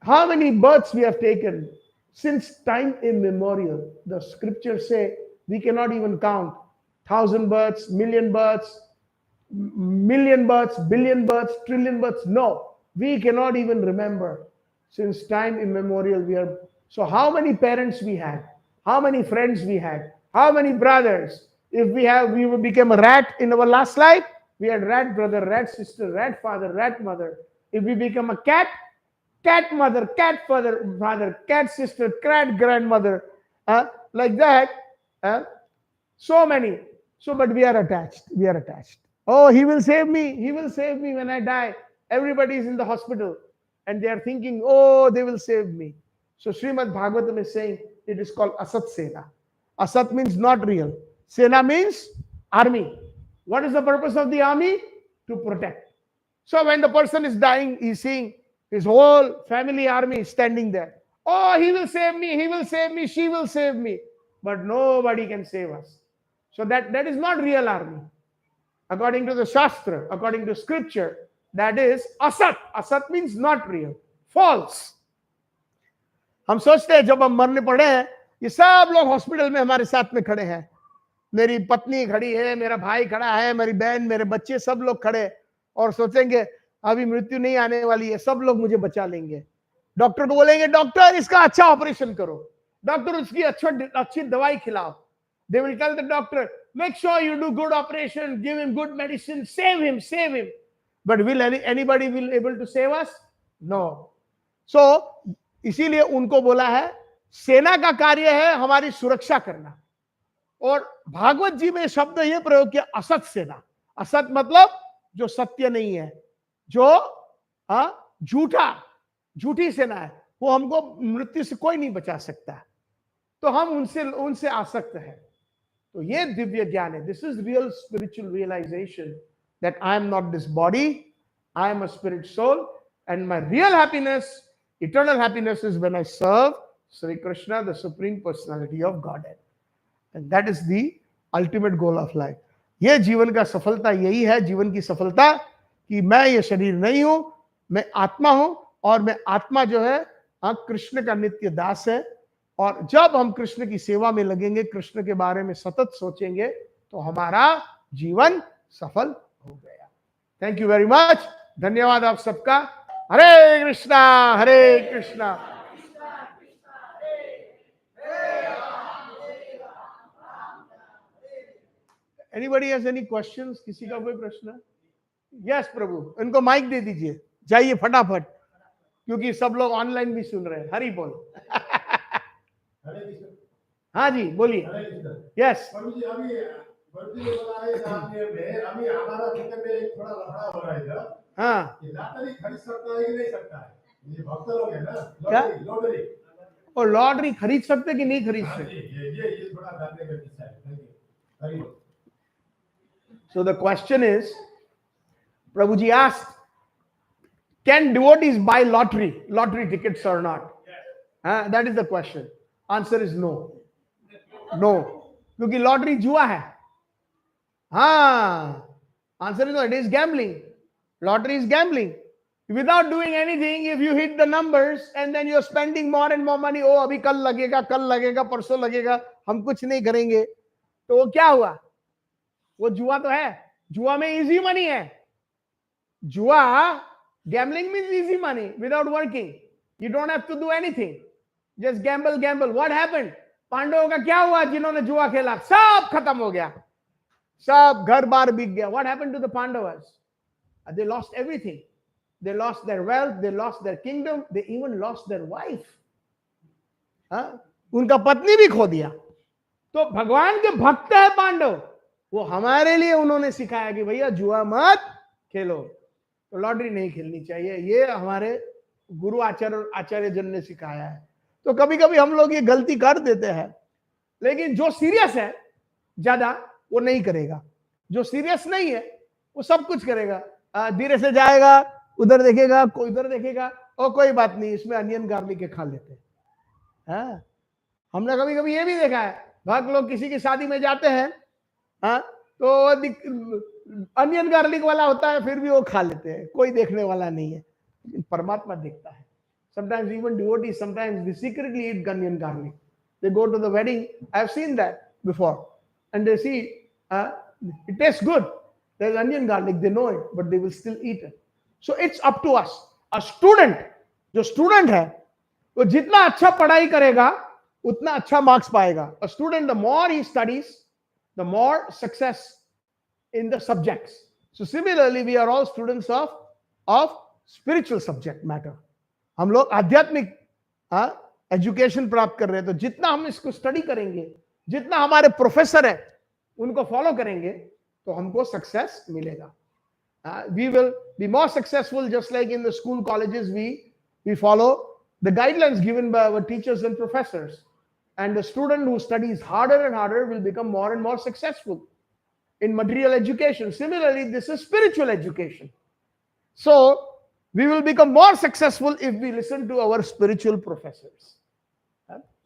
How many births we have taken since time immemorial? The scriptures say we cannot even count 1,000 births, million births, billion births, trillion births. No. We cannot even remember. Since time immemorial we are. So how many parents we had, how many friends we had, how many brothers. If we became a rat in our last life, we had rat brother, rat sister, rat father, rat mother. If we become a cat, cat mother, cat father, cat sister, cat grandmother, like that. So many. So but we are attached. Oh, he will save me when I die. Everybody is in the hospital and they are thinking, oh, they will save me. So Srimad Bhagavatam is saying it is called Asat Sena. Asat means not real. Sena means army. What is the purpose of the army? To protect. So when the person is dying, he's seeing His whole family army is standing there. Oh, he will save me, he will save me, she will save me. But nobody can save us. So that is not real army. According to the Shastra, according to scripture, that is asat. Asat means not real, false. हम सोचते हैं जब हम मरने पड़े हैं, ये सब लोग हॉस्पिटल में हमारे साथ में खड़े हैं, मेरी पत्नी खड़ी है, मेरा भाई खड़ा है, मेरी बहन, मेरे बच्चे, सब लोग खड़े, और सोचेंगे अभी मृत्यु नहीं आने वाली है, सब लोग मुझे बचा लेंगे. डॉक्टर को बोलेंगे डॉक्टर इसका अच्छा ऑपरेशन करो, डॉक्टर उसकी अच्छी दवाई खिलाओ. They will tell the doctor, make sure you do good operation, give him good medicine, save him, save him. But will anybody will able to save us? No. So इसीलिए उनको बोला है सेना का कार्य है हमारी सुरक्षा करना. और भागवत जी में शब्द ये प्रयोग किया असत सेना. असत मतलब जो सत्य नहीं है, जो झूठी सेना है, वो हमको मृत्यु से कोई नहीं बचा सकता. तो हम उनसे आसक्त है. तो ये दिव्य ज्ञान है. This is real spiritual realization that I am not this body, I am a spirit soul, and my real happiness, eternal happiness is when I serve Sri Krishna, the Supreme Personality of Godhead. And that is the ultimate goal of life. ये जीवन का सफलता यही है. जीवन की सफलता कि मैं ये शरीर नहीं हूं, मैं आत्मा हूं, और मैं आत्मा जो है कृष्ण का नित्य दास है. और जब हम कृष्ण की सेवा में लगेंगे, कृष्ण के बारे में सतत सोचेंगे, तो हमारा जीवन सफल हो गया. Thank you very much. धन्यवाद आप सबका. Hare Krishna Hare Krishna. Anybody has any questions? किसी का कोई प्रश्न? यस प्रभु, इनको माइक दे दीजिए, जाइए फटाफट, क्योंकि सब लोग ऑनलाइन भी सुन रहे हैं. हरि बोल. हाँ जी बोलिए. यस प्रभु जी, अभी बर्दी में बता रहे आपने में अभी हमारा भीतर में एक थोड़ा लफड़ा हो रहा है इधर. हाँ, कि लॉटरी खरीद सकता है कि नहीं सकता है? ये भक्त लोग है ना, क्या? लॉटरी. और लॉटरी खरीद सकते कि नहीं खरीद सकते? ये थोड़ा जानने का विषय है. Thank you. हरि बोल. So the question is, Prabhuji asked, can devotees buy lottery tickets or not? That is the question. Answer is no. No. क्योंकि लॉटरी जुआ है. हाँ, answer is no. It is gambling. Lottery is gambling. Without doing anything, if you hit the numbers and then you're spending more and more money, oh अभी कल लगेगा, परसों लगेगा, हम कुछ नहीं करेंगे, तो वो क्या हुआ? वो जुआ तो है. जुआ में इजी मनी है. जुआ, gambling means easy money without working. You don't have to do anything. Just gamble. What happened? पांडवों का क्या हुआ? जिन्होंने जुआ खेला सब खत्म हो गया, सब घर बार बिक गया. What happened to the Pandavas? They lost everything. They lost their wealth, they lost their kingdom, they even lost their wife. उनका पत्नी भी खो दिया. तो भगवान के भक्त है पांडव, वो हमारे लिए उन्होंने सिखाया कि भैया जुआ मत खेलो, तो लॉटरी नहीं खेलनी चाहिए. ये हमारे गुरु आचार्य जन ने सिखाया है. तो कभी कभी हम लोग ये गलती कर देते हैं, लेकिन जो सीरियस है ज्यादा वो नहीं करेगा. जो सीरियस नहीं है वो सब कुछ करेगा. धीरे से जाएगा, उधर देखेगा, कोई इधर देखेगा, और कोई बात नहीं, इसमें अनियन गार्लिक के खा लेते हैं. हमने कभी कभी ये भी देखा है, भक्त लोग किसी की शादी में जाते हैं, तो अनियन गार्लिक वाला होता है, फिर भी वो खा लेते हैं, कोई देखने वाला नहीं है, लेकिन परमात्मा देखता है. Sometimes even devotees, sometimes they secretly eat onion garlic. They go to the wedding. I have seen that before, and they see it tastes good. There's onion garlic. They know it, but they will still eat it. So it's up to us. A student, जो student है, वो जितना अच्छा पढ़ाई करेगा, उतना अच्छा marks पाएगा. A student, the more he studies, the more success in the subjects. So similarly, we are all students of spiritual subject matter. हम लोग आध्यात्मिक एजुकेशन प्राप्त कर रहे हैं. तो जितना हम इसको स्टडी करेंगे, जितना हमारे प्रोफेसर है उनको फॉलो करेंगे, तो हमको सक्सेस मिलेगा. We will be more successful, just like in the school colleges we follow the guidelines given by our teachers and professors, and the student who studies harder and harder will become more and more successful in material education. Similarly, this is spiritual education. So We will become more successful if we listen to our spiritual professors.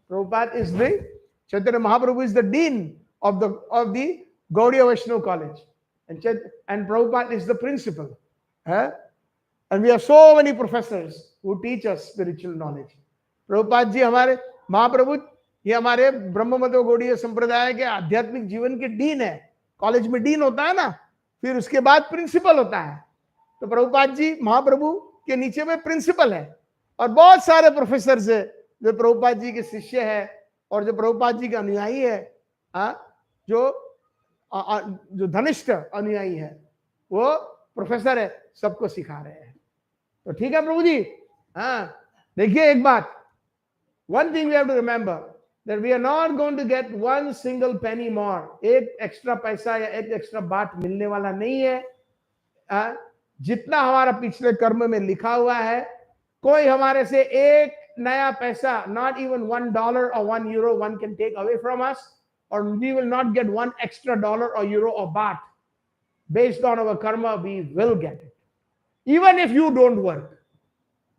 Prabhupada is the Chaitanya Mahaprabhu is the dean of the Gaudiya Vaishnava College, and Prabhupada is the principal. And we have so many professors who teach us spiritual knowledge. Prabhupada ji हमारे महाप्रभु ये हमारे ब्रह्म मत गौड़ीय संप्रदाय के आध्यात्मिक जीवन के dean है. कॉलेज में डीन होता है ना, फिर उसके बाद प्रिंसिपल होता है. तो प्रभुपाद जी महाप्रभु के नीचे में प्रिंसिपल है और बहुत सारे प्रोफेसर है जो प्रभुपाद जी के शिष्य है और जो प्रभुपाद जी के अनुयायी है, जो धनिष्ठ अनुयायी है, वो प्रोफेसर है, सबको सिखा रहे हैं. तो ठीक है प्रभु जी. देखिए एक बात, one thing we have to remember that we are not going to get one single penny more. एक एक्स्ट्रा पैसा या एक एक्स्ट्रा बात मिलने वाला नहीं है. जितना हमारा पिछले कर्म में लिखा हुआ है, कोई हमारे से एक नया पैसा, not even $1 or €1 one can take away from us, or we will not get one extra dollar or euro or baht. Based on our karma, we will get it, even if you don't work,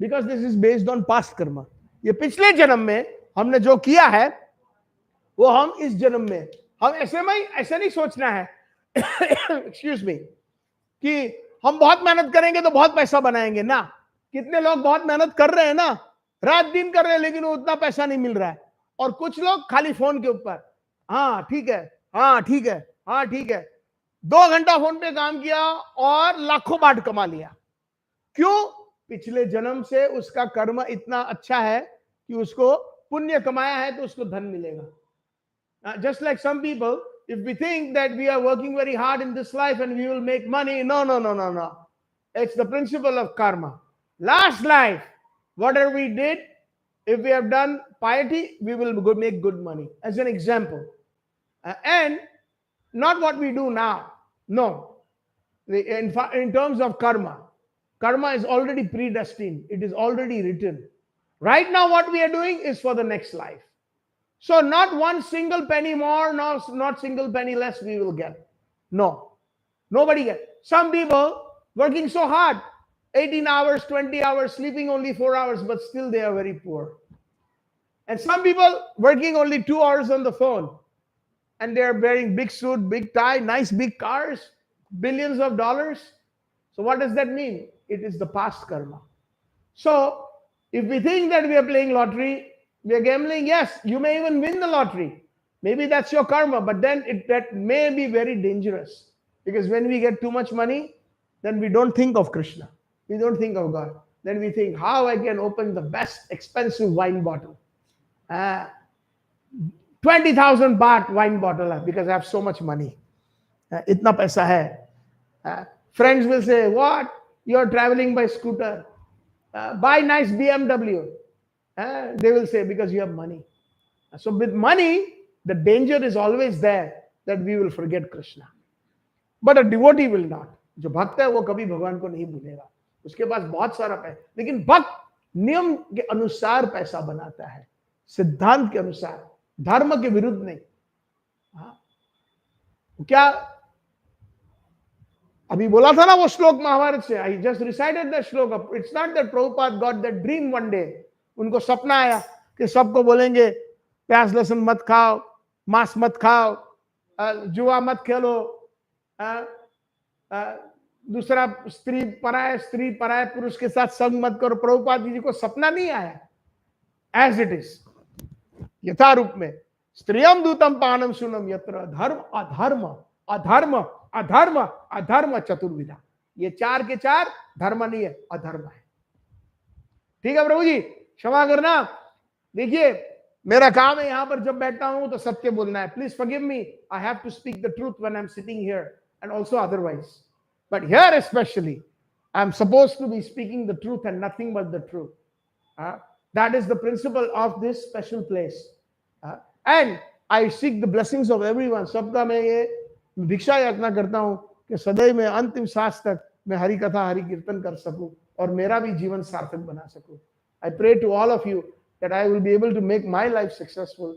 because this is based on past karma. ये पिछले जन्म में हमने जो किया है वो हम इस जन्म में, हम ऐसे नहीं सोचना है एक्सक्यूज मी, कि हम बहुत मेहनत करेंगे तो बहुत पैसा बनाएंगे ना. कितने लोग बहुत मेहनत कर रहे हैं ना, रात दिन कर रहे हैं, लेकिन उतना पैसा नहीं मिल रहा है. और कुछ लोग खाली फोन के ऊपर, हाँ ठीक है, हाँ ठीक है, हाँ ठीक है, 2 घंटा फोन पे काम किया और लाखों बात कमा लिया. क्यों? पिछले जन्म से उसका कर्म इतना अच्छा है कि उसको पुण्य कमाया है तो उसको धन मिलेगा. Just like some people, if we think that we are working very hard in this life and we will make money, no. It's the principle of karma. Last life, whatever we did, if we have done piety, we will make good money. As an example. And not what we do now. No. In terms of karma, karma is already predestined. It is already written. Right now, what we are doing is for the next life. So not one single penny more, not single penny less we will get. No. Nobody gets. Some people working so hard, 18 hours, 20 hours, sleeping only 4 hours, but still they are very poor. And some people working only 2 hours on the phone, and they are wearing big suit, big tie, nice big cars, billions of dollars. So what does that mean? It is the past karma. So if we think that we are playing lottery, we are gambling, yes, you may even win the lottery. Maybe that's your karma, but then that may be very dangerous. Because when we get too much money, then we don't think of Krishna. We don't think of God. Then we think how I can open the best expensive wine bottle. 20,000 baht wine bottle because I have so much money. Itna paisa hai. Friends will say, what? You're traveling by scooter. Buy nice BMW. They will say, because you have money. So with money, the danger is always there that we will forget Krishna. But a devotee will not. जो भक्त है वो कभी भगवान को नहीं भूलेगा. उसके पास बहुत सारा पैसा, लेकिन भक्त नियम के अनुसार पैसा बनाता है, सिद्धांत के अनुसार, धर्म के विरुद्ध नहीं. क्या अभी बोला था ना वो श्लोक महाभारत से, I just recited that श्लोक. It's not that Prabhupada got that dream one day. उनको सपना आया कि सबको बोलेंगे प्याज लहसुन मत खाओ, मांस मत खाओ, जुआ मत खेलो, दूसरा स्त्री पराये पुरुष के साथ संग मत करो. प्रभुपाद जी को सपना नहीं आया. एज इट इज यथा रूप में, स्त्रियम दूतम पानम सुनम यत्र धर्म अधर्म अधर्म अधर्म अधर्म चतुर्विधा. ये 4 के 4 धर्म नहीं है, अधर्म है. ठीक है प्रभु जी, क्षमा करना. देखिए मेरा काम है यहां पर जब बैठता हूं तो सत्य बोलना है. Please forgive me, I have to speak the truth when I am sitting here and also otherwise, but here especially I am supposed to be speaking the truth and nothing but the truth. That is the principle of this special place, and I seek the blessings of everyone. सबका मैं ये भिक्षा याचना करता हूँ कि सदैव मैं अंतिम सांस तक मैं हरि कथा हरि कीर्तन कर सकूं और मेरा भी जीवन सार्थक बना सकूं. I pray to all of you that I will be able to make my life successful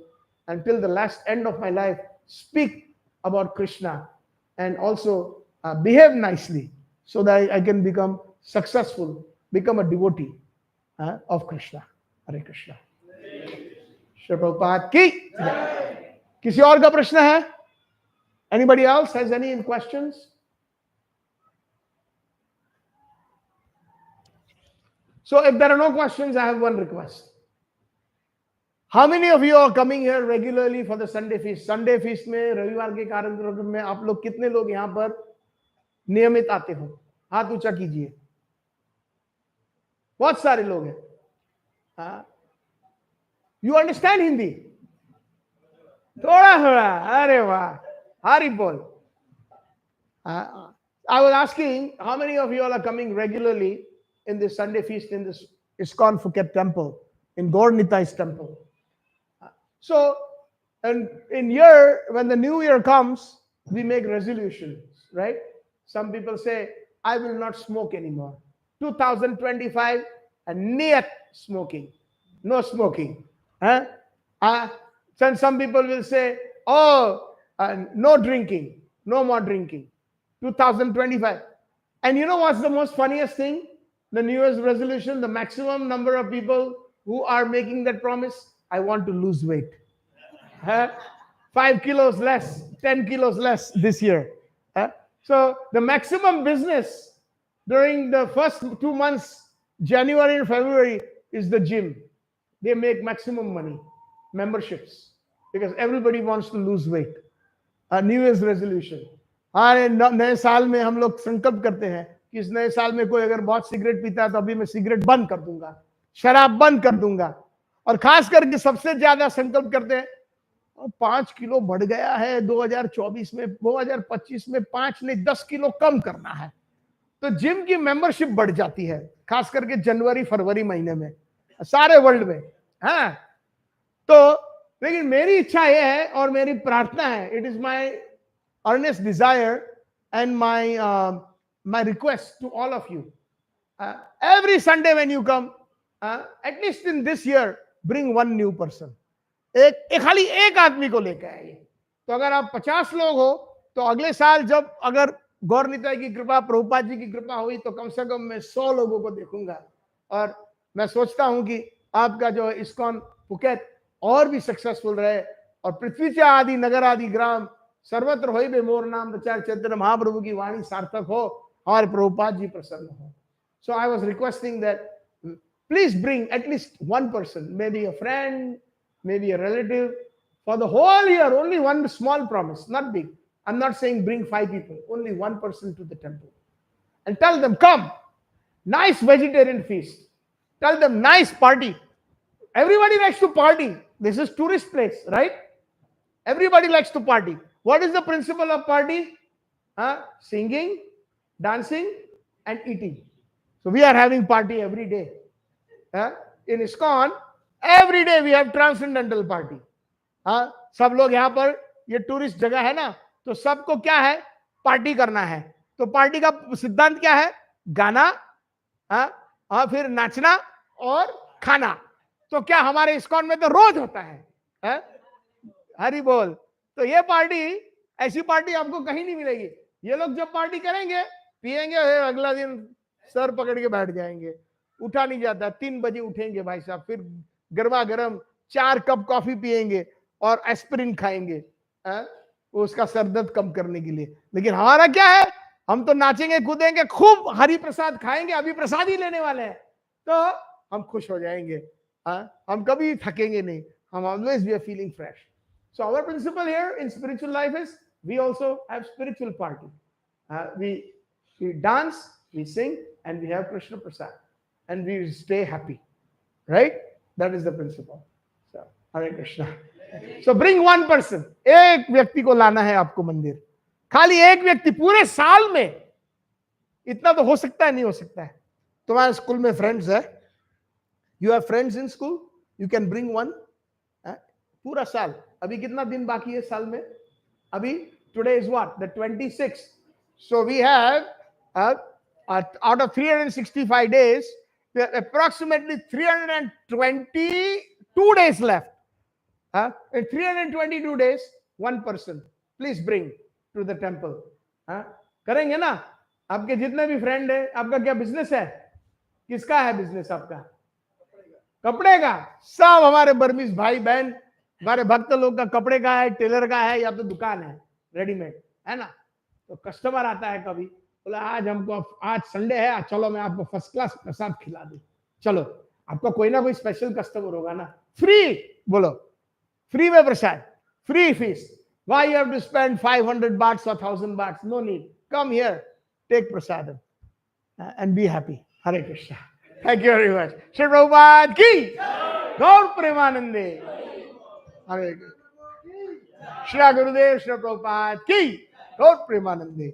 until the last end of my life, speak about Krishna and also behave nicely so that I can become successful become a devotee of Krishna. Hare Krishna. Shri Prabhupada की जय। किसी और का प्रश्न है? Anybody else has any questions? So if there are no questions, I have one request. How many of you are coming here regularly for the Sunday feast? Sunday feast में रविवार के कार्यक्रम में आप लोग कितने लोग यहाँ पर नियमित आते हो? हाथ ऊंचा कीजिए। बहुत सारे लोग हैं। You understand Hindi? थोड़ा थोड़ा, अरे वाह, हरी बोल। I was asking how many of you all are coming regularly in this Sunday feast in this ISKCON Phuket temple, in Gaur Nitai's temple. So, and in year, when the new year comes, we make resolutions, right? Some people say, I will not smoke anymore. 2025, and niyat smoking. No smoking. Huh? Then some people will say, oh, no drinking. No more drinking. 2025. And you know what's the most funniest thing? The New Year's resolution, the maximum number of people who are making that promise, I want to lose weight. 5 kilos less, 10 kilos less this year. So the maximum business during the first 2 months, January and February, is the gym. They make maximum money, memberships, because everybody wants to lose weight. New Year's resolution. हमारे नए साल में हम लोग संकल्प करते हैं कि इस नए साल में कोई अगर बहुत सिगरेट पीता है तो अभी मैं सिगरेट बंद कर दूंगा, शराब बंद कर दूंगा। और खास करके सबसे ज्यादा संकल्प करते हैं 5 किलो बढ़ गया है 2024 में, 2025 में 5 नहीं 10 किलो कम करना है, तो जिम की मेंबरशिप बढ़ जाती है, खास करके जनवरी फरवरी महीने में सारे वर्ल्ड में। हाँ, तो लेकिन मेरी इच्छा यह है और मेरी प्रार्थना है, it is my earnest desire and my request to all of you, every Sunday when you come, at least in this year, bring one new person. एक खाली एक आदमी को लेकर आइए। तो अगर आप 50 लोग हो तो अगले साल जब अगर गौर निताई की कृपा, प्रभुपाद जी की कृपा हुई तो कम से कम मैं 100 लोगों को देखूंगा। और मैं सोचता हूं कि आपका जो इस्कॉन फुकेत और भी सक्सेसफुल रहे और पृथ्वी से आदि नगर आदि ग्राम सर्वत्र होई बे मोर नाम प्रचार चैतन्य महाप्रभु की वाणी सार्थक हो और प्रभुपाद जी प्रसन्न हो। So I was requesting that please bring at least one person, maybe a friend, maybe a relative, for the whole year. Only one small promise, not big. I'm not saying bring 5 people, only one person to the temple, and tell them, come, nice vegetarian feast, tell them nice party. Everybody likes to party. This is tourist place, right? Everybody likes to party. What is the principle of party? Singing, dancing, and eating. So we are having party every day. In ISKCON, every day we have transcendental party. सब लोग यहाँ पर, ये tourist जगह है ना, तो सबको क्या है, पार्टी करना है। तो पार्टी का सिद्धांत क्या है? गाना, फिर नाचना और खाना। तो क्या हमारे ISKCON में तो रोज होता है? हरि बोल। तो ये पार्टी, ऐसी पार्टी आपको कहीं नहीं मिलेगी। ये लोग जब पार्टी करेंगे, पिएंगे, अगला दिन सर पकड़ के बैठ जाएंगे, उठा नहीं जाता। 3 बजे उठेंगे भाई साहब, फिर गर्मा गर्म 4 कप कॉफी पिएंगे और एस्पिरिन खाएंगे, उसका सर दर्द कम करने के लिए। लेकिन हमारा क्या है, हम तो नाचेंगे कूदेंगे, खूब हरि प्रसाद खाएंगे, अभी प्रसाद ही लेने वाले हैं, तो हम खुश हो जाएंगे। हम कभी थकेंगे नहीं, हम always we are feeling fresh. So our principle here in spiritual life is we also have spiritual party. We dance, we sing, and we have Krishna Prasad, and we stay happy, right? That is the principle. So Hare Krishna. So bring one person. एक व्यक्ति को लाना है आपको मंदिर, खाली एक व्यक्ति पूरे साल में। इतना तो हो सकता है, नहीं हो सकता है? तुम्हारे स्कूल में फ्रेंड्स है, you have friends in school, you can bring one. पूरा साल, अभी कितना दिन बाकी है साल में? अभी today is what, the 26th. So we have out of 365 days, we have approximately 322 days left. In 322 days, one person please bring to the temple. करेंगे ना? आपके जितने भी फ्रेंड है, आपका क्या बिजनेस है? किसका है बिजनेस आपका? कपड़े का। सब हमारे बर्मीज भाई बहन, हमारे भक्त लोग का कपड़े का है, टेलर का है, या तो दुकान है रेडीमेड, है ना। तो कस्टमर आता है कभी, बोला आज हमको, आज संडे है, आज चलो मैं आपको फर्स्ट क्लास प्रसाद खिला दूं। चलो, आपका कोई ना कोई स्पेशल कस्टमर होगा ना। फ्री, बोलो फ्री में प्रसाद, free fees. Why you have to spend 500 bahts or 1000 bahts? No need. Come here, take prasadam, and be happy. Hare Krishna. Thank you very much. Shri Prabhupada ki, Gaur Premanande. Hare Krishna. Shri Gurudev, Shri Prabhupada ki, Gaur Premanande.